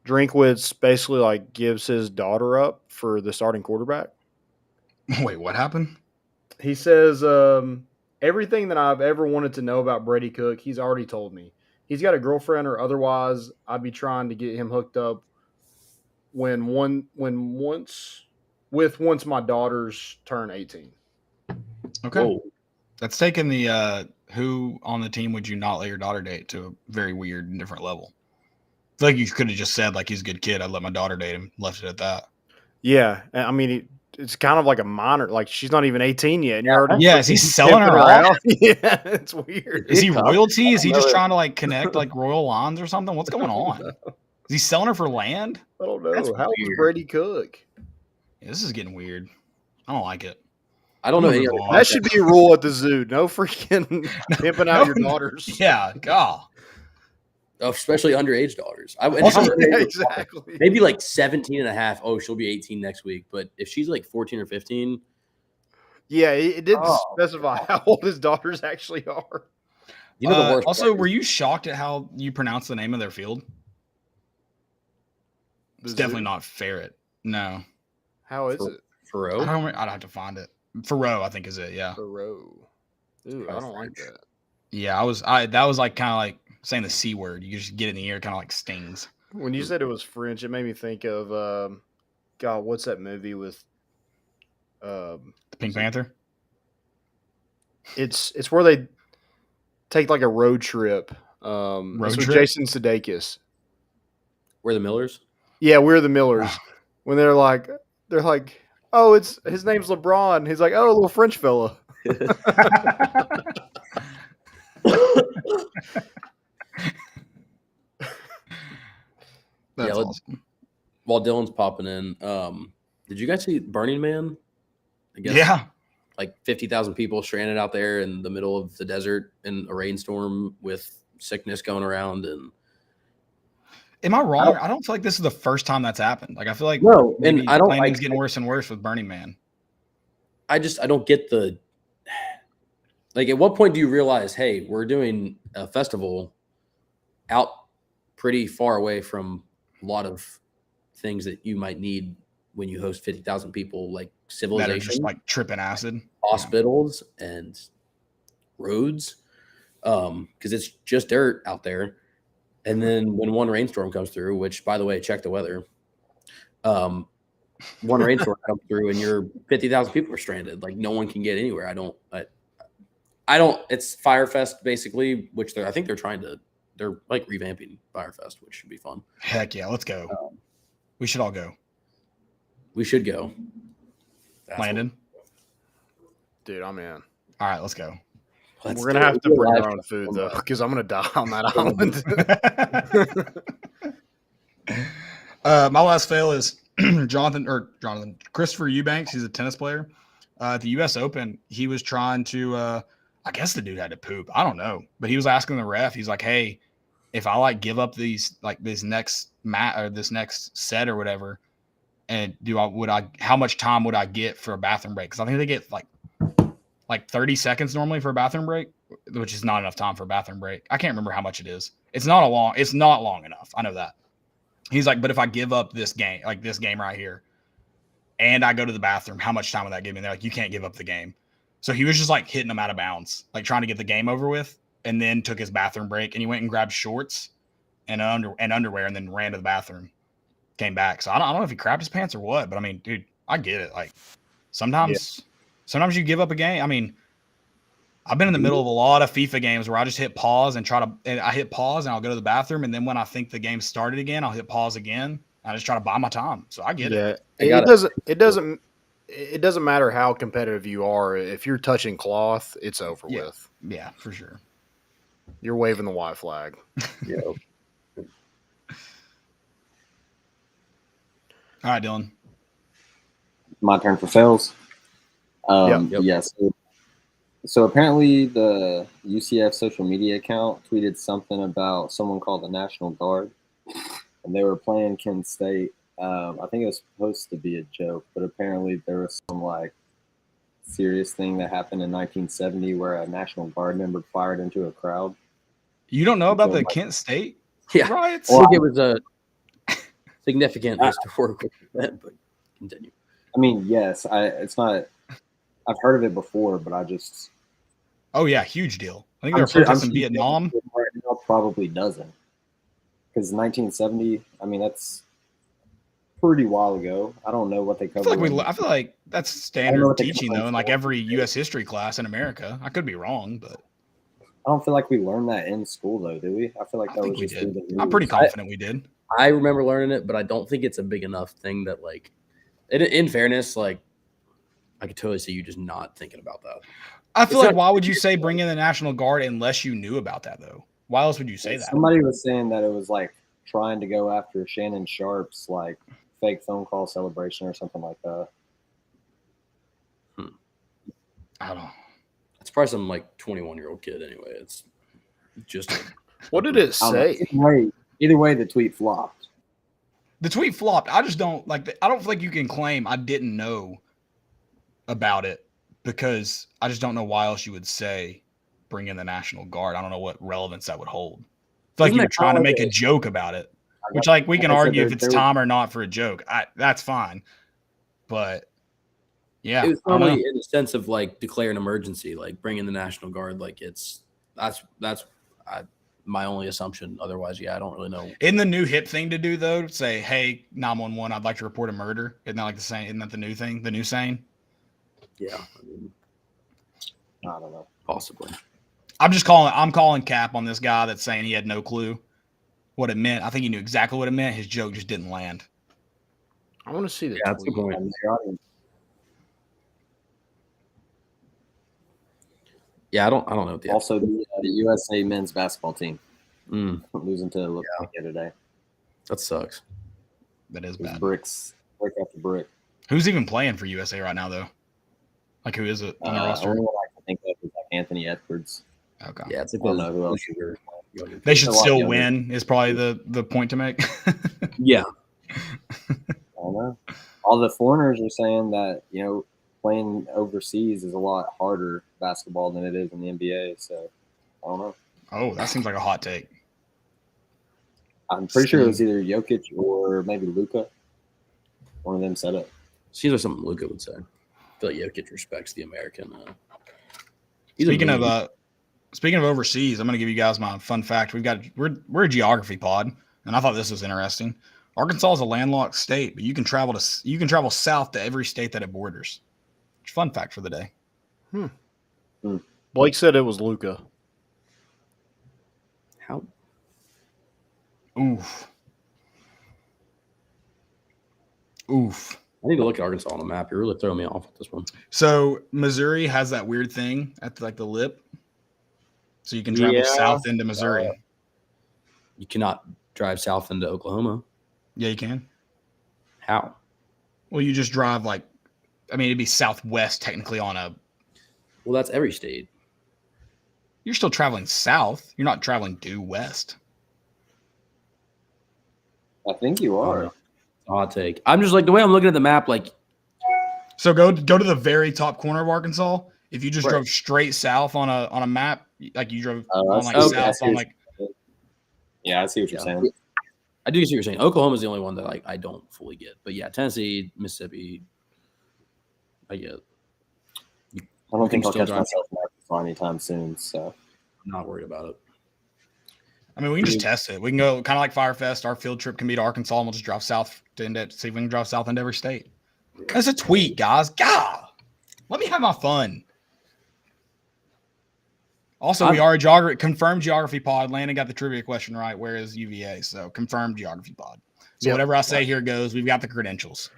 Drinkwitz basically like gives his daughter up for the starting quarterback? Wait, what happened? He says, everything that I've ever wanted to know about Brady Cook, he's already told me. He's got a girlfriend, or otherwise I'd be trying to get him hooked up once my daughters turn 18. Okay. Whoa. That's taken the who on the team would you not let your daughter date to a very weird and different level. I feel like you could have just said like he's a good kid. I'd let my daughter date him. Left it at that. Yeah, I mean, it's kind of like a minor. Like she's not even 18 yet, and you're already Yeah, is he selling her pimping off? Yeah, it's weird. Is he royalty? Is he just know. trying to like connect like royal lines or something? What's going on? Is he selling her for land? I don't know. That's How old is weird. Brady Cook? Yeah, this is getting weird. I don't like it. I don't know any Move other. on. That should be a rule at the zoo. No freaking pimping out your daughters. Yeah, God. Especially underage daughters. Also, Exactly. Maybe like 17 and a half. Oh, she'll be 18 next week. But if she's like 14 or 15, Yeah, it did Oh. specify how old his daughters actually are. you know the worst. Also, part were is- you shocked at how you pronounce the name of their field? It's definitely not Ferret. No. How is it? Faroe? I'd have to find it. Faroe, I think is it. Yeah. Thoreau. Ooh, I don't like that. Yeah, that was like kind of like saying the C word. You just get it in the ear, kind of like stings. When you said it was French, it made me think of God, what's that movie with The Pink Panther. it's where they take like a road trip. Road it's with trip? Jason Sudeikis. We're the Millers? Yeah, we're the Millers. When they're like, oh, his name's LeBron. He's like, oh, a little French fella. That's let's- awesome. While Dylan's popping in, did you guys see Burning Man? I guess Yeah. like 50,000 people stranded out there in the middle of the desert in a rainstorm with sickness going around. And Am I wrong? I don't feel like this is the first time that's happened. Like I feel like no, maybe and I don't planning's like. getting worse and worse with Burning Man. I don't get the. Like, at what point do you realize, hey, we're doing a festival out pretty far away from a lot of things that you might need when you host 50,000 people, like That are civilization, just like tripping acid. hospitals, and roads, because it's just dirt out there. And then when one rainstorm comes through, which, by the way, check the weather. One rainstorm comes through and you're 50,000 people are stranded. Like, no one can get anywhere. I don't. It's Firefest basically, which I think they're like revamping Firefest, which should be fun. Heck yeah, let's go. We should all go. We should go. That's Landon. Dude, I'm in. All right, let's go. Let's We're going to do have it. to We'll bring live our own stream food, though, that. because I'm going to die on that island. My last fail is Christopher Eubanks. He's a tennis player. At the U.S. Open, he was trying to. I guess the dude had to poop. I don't know, but he was asking the ref. He's like, "Hey, if I give up this next this next set or whatever, and how much time would I get for a bathroom break? Because I think they get like 30 seconds normally for a bathroom break, which is not enough time for a bathroom break. I can't remember how much it is. It's not long enough. I know that." He's like, "But if I give up this game right here, and I go to the bathroom, how much time would that give me?" They're like, "You can't give up the game." So he was just like hitting them out of bounds, like trying to get the game over with, and then took his bathroom break, and he went and grabbed shorts and underwear, and then ran to the bathroom, came back. So I don't know if he crapped his pants or what, but I mean, dude, I get it. Like sometimes you give up a game. I mean, I've been in the middle of a lot of FIFA games where I just hit pause and I hit pause and I'll go to the bathroom, and then when I think the game started again, I'll hit pause again. I just try to buy my time. So I get it. It doesn't matter how competitive you are. If you're touching cloth, it's over with. Yeah, for sure. You're waving the white flag. Yeah. All right, Dylan. My turn for fails. Yes. So apparently the UCF social media account tweeted something about someone called the National Guard, and they were playing Kent State. I think it was supposed to be a joke, but apparently there was some like serious thing that happened in 1970 where a National Guard member fired into a crowd. You don't know about the Kent State riots? I think it was a significant historical event, but continue. I mean, yes, it's not. I've heard of it before, but I just. Oh yeah, huge deal. I think they were protesting Vietnam. Right now, probably doesn't, because 1970. I mean, that's pretty while ago. I don't know what they covered. I feel like that's standard teaching though, in like every U.S. history class in America. I could be wrong, but I don't feel like we learned that in school though, do we? I feel like that was just. I'm pretty confident we did. I remember learning it, but I don't think it's a big enough thing that like. In fairness, like I could totally see you just not thinking about that. I feel like why would you say bring in the National Guard unless you knew about that though? Why else would you say that? Somebody was saying that it was like trying to go after Shannon Sharp's like fake phone call celebration or something like that. I don't know. It's probably some like 21-year-old kid anyway. It's just what did it say? Either way, the tweet flopped. The tweet flopped. I just don't like. I don't feel like you can claim I didn't know about it because I just don't know why else you would say bring in the National Guard. I don't know what relevance that would hold. It's like you're trying to make a joke about it, which like we can argue if it's time or not for a joke. That's fine, but yeah, it was probably in the sense of like declare an emergency, like bring in the National Guard. Like that's my only assumption. Otherwise, I don't really know. In the new hip thing to do though, say, "Hey, 911, I'd like to report a murder." Isn't that like the same? Isn't that the new thing? The new saying? Yeah, I mean, I don't know. Possibly. I'm calling cap on this guy that's saying he had no clue what it meant. I think he knew exactly what it meant. His joke just didn't land. I want to see the tweet. That's a good point. Yeah, I don't know. Also, the USA men's basketball team losing to look the other day. That sucks. That is bad. Brick after brick. Who's even playing for USA right now, though? Like, who is it on the roster? Only one I can think of is like Anthony Edwards. Okay. Yeah, it's a I don't know who else. They should still win. Is probably the point to make. Yeah. I don't know. All the foreigners are saying that playing overseas is a lot harder basketball than it is in the NBA. So I don't know. Oh, that seems like a hot take. I'm pretty sure it was either Jokic or maybe Luka. One of them said it. Seems like something Luka would say. I feel like Jokic respects the American. Speaking of overseas, I'm going to give you guys my fun fact. We're a geography pod, and I thought this was interesting. Arkansas is a landlocked state, but you can travel south to every state that it borders. Fun fact for the day. Blake said it was Luka. How? Oof. I need to look at Arkansas on the map. You're really throwing me off with this one. So Missouri has that weird thing at the lip. So you can travel south into Missouri. You cannot drive south into Oklahoma. Yeah, you can. How? Well, you just drive it'd be southwest technically on a. Well, that's every state. You're still traveling south. You're not traveling due west. I think you are. Hot take. I'm just like the way I'm looking at the map. Like, so go to the very top corner of Arkansas. If you just drove straight south on a map, like you drove south on like. Yeah, I see what you're saying. I do see what you're saying. Oklahoma is the only one that I don't fully get, but yeah, Tennessee, Mississippi, I get. I don't think I'll catch myself in Arkansas anytime soon, so I'm not worried about it. I mean, we can just test it. We can go kind of like Firefest. Our field trip can be to Arkansas, and we'll just drive south to see if we can drive south into every state. That's a tweet, guys. God, let me have my fun. Also, we are a confirmed geography pod. Landon got the trivia question right. Where is UVA? So confirmed geography pod. So whatever I say here goes. We've got the credentials.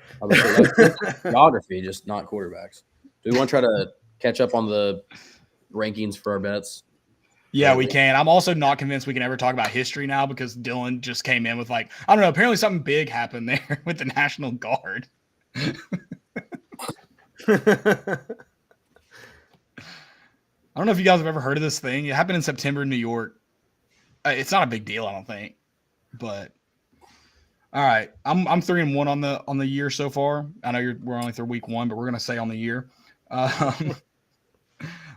Geography, just not quarterbacks. Do we want to try to catch up on the rankings for our bets? Yeah, we can. I'm also not convinced we can ever talk about history now because Dylan just came in with I don't know. Apparently something big happened there with the National Guard. I don't know if you guys have ever heard of this thing. It happened in September in New York. It's not a big deal, I don't think. But all right, I'm 3-1 on the year so far. I know we're only through week 1, but we're gonna say on the year.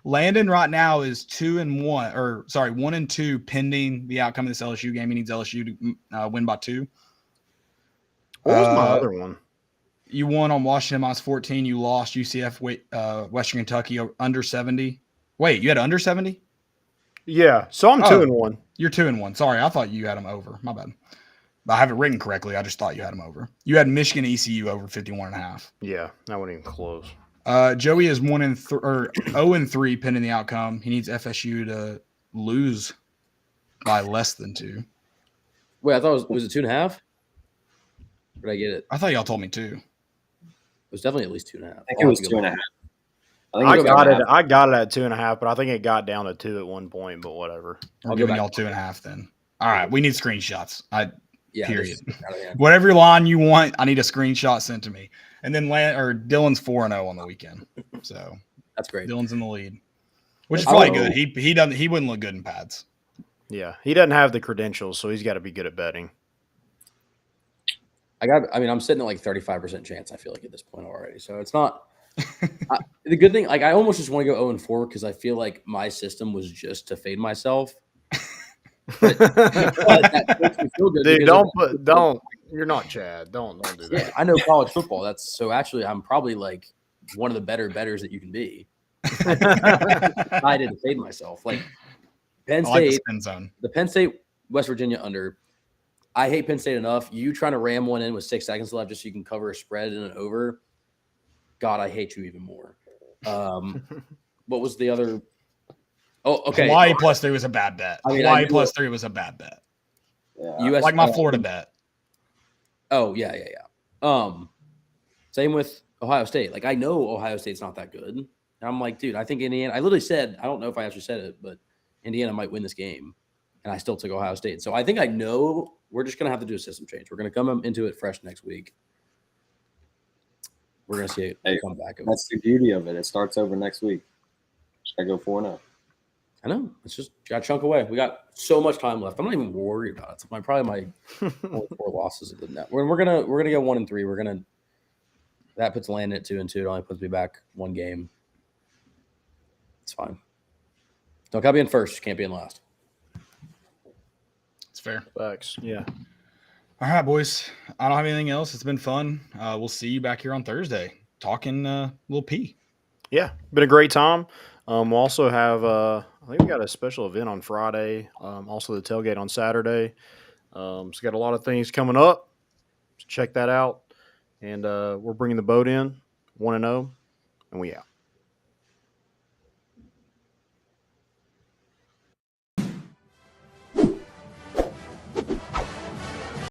Landon right now is 2-1, or sorry, 1-2 pending the outcome of this LSU game. He needs LSU to win by 2. What was my other one? You won on Washington -14. You lost UCF Western Kentucky under 70. Wait, you had under 70? Yeah, so I'm 2-1. You're 2-1. Sorry, I thought you had them over. My bad. I have it written correctly. I just thought you had them over. You had Michigan ECU over 51.5. Yeah, that wasn't even close. Joey is 0-3 pending the outcome. He needs FSU to lose by less than 2. Wait, I thought was it 2.5? Did I get it? I thought y'all told me 2. It was definitely at least 2.5. I think it was 2.5. I got it at 2.5, but I think it got down to 2 at one point. But whatever. I'll give y'all 2.5 then. All right, we need screenshots. Period. Yeah. Whatever line you want, I need a screenshot sent to me. And then Dylan's 4-0 on the weekend, so that's great. Dylan's in the lead, which is probably good. He wouldn't look good in pads. Yeah, he doesn't have the credentials, so he's got to be good at betting. I'm sitting at 35% chance. I feel like at this point already, so it's not. The good thing, I almost just want to go 0-4 because I feel like my system was just to fade myself. But that makes me feel good. Dude, don't. You're not Chad. Don't do that. Yeah, I know college football. Actually, I'm probably one of the better bettors that you can be. I didn't fade myself. Penn State, the Penn State West Virginia under. I hate Penn State enough. You trying to ram one in with 6 seconds left just so you can cover a spread and an over. God, I hate you even more. What was the other? Oh, okay. Hawaii +3 was a bad bet. Hawaii +3 was a bad bet. Yeah. Like my Florida bet. Oh, yeah. Same with Ohio State. I know Ohio State's not that good. And I'm like, dude, I think Indiana – I literally said – I don't know if I actually said it, but Indiana might win this game. And I still took Ohio State. So I think I know we're just going to have to do a system change. We're going to come into it fresh next week. We're going to see it come back. That's the beauty of it. It starts over next week. Just got to go 4-0. I know. It's just got to chunk away. We got so much time left. I'm not even worried about it. It's probably my 4 losses of the net. We're gonna go 1-3. That puts Landon at 2-2. It only puts me back 1 game. It's fine. Don't gotta be in first. You can't be in last. It's fair. Facts. Yeah. All right, boys. I don't have anything else. It's been fun. We'll see you back here on Thursday talking Lil P. Yeah, been a great time. We'll also have, I think we got a special event on Friday. Also the tailgate on Saturday. So got a lot of things coming up. So check that out. And we're bringing the boat in 1-0, and we out.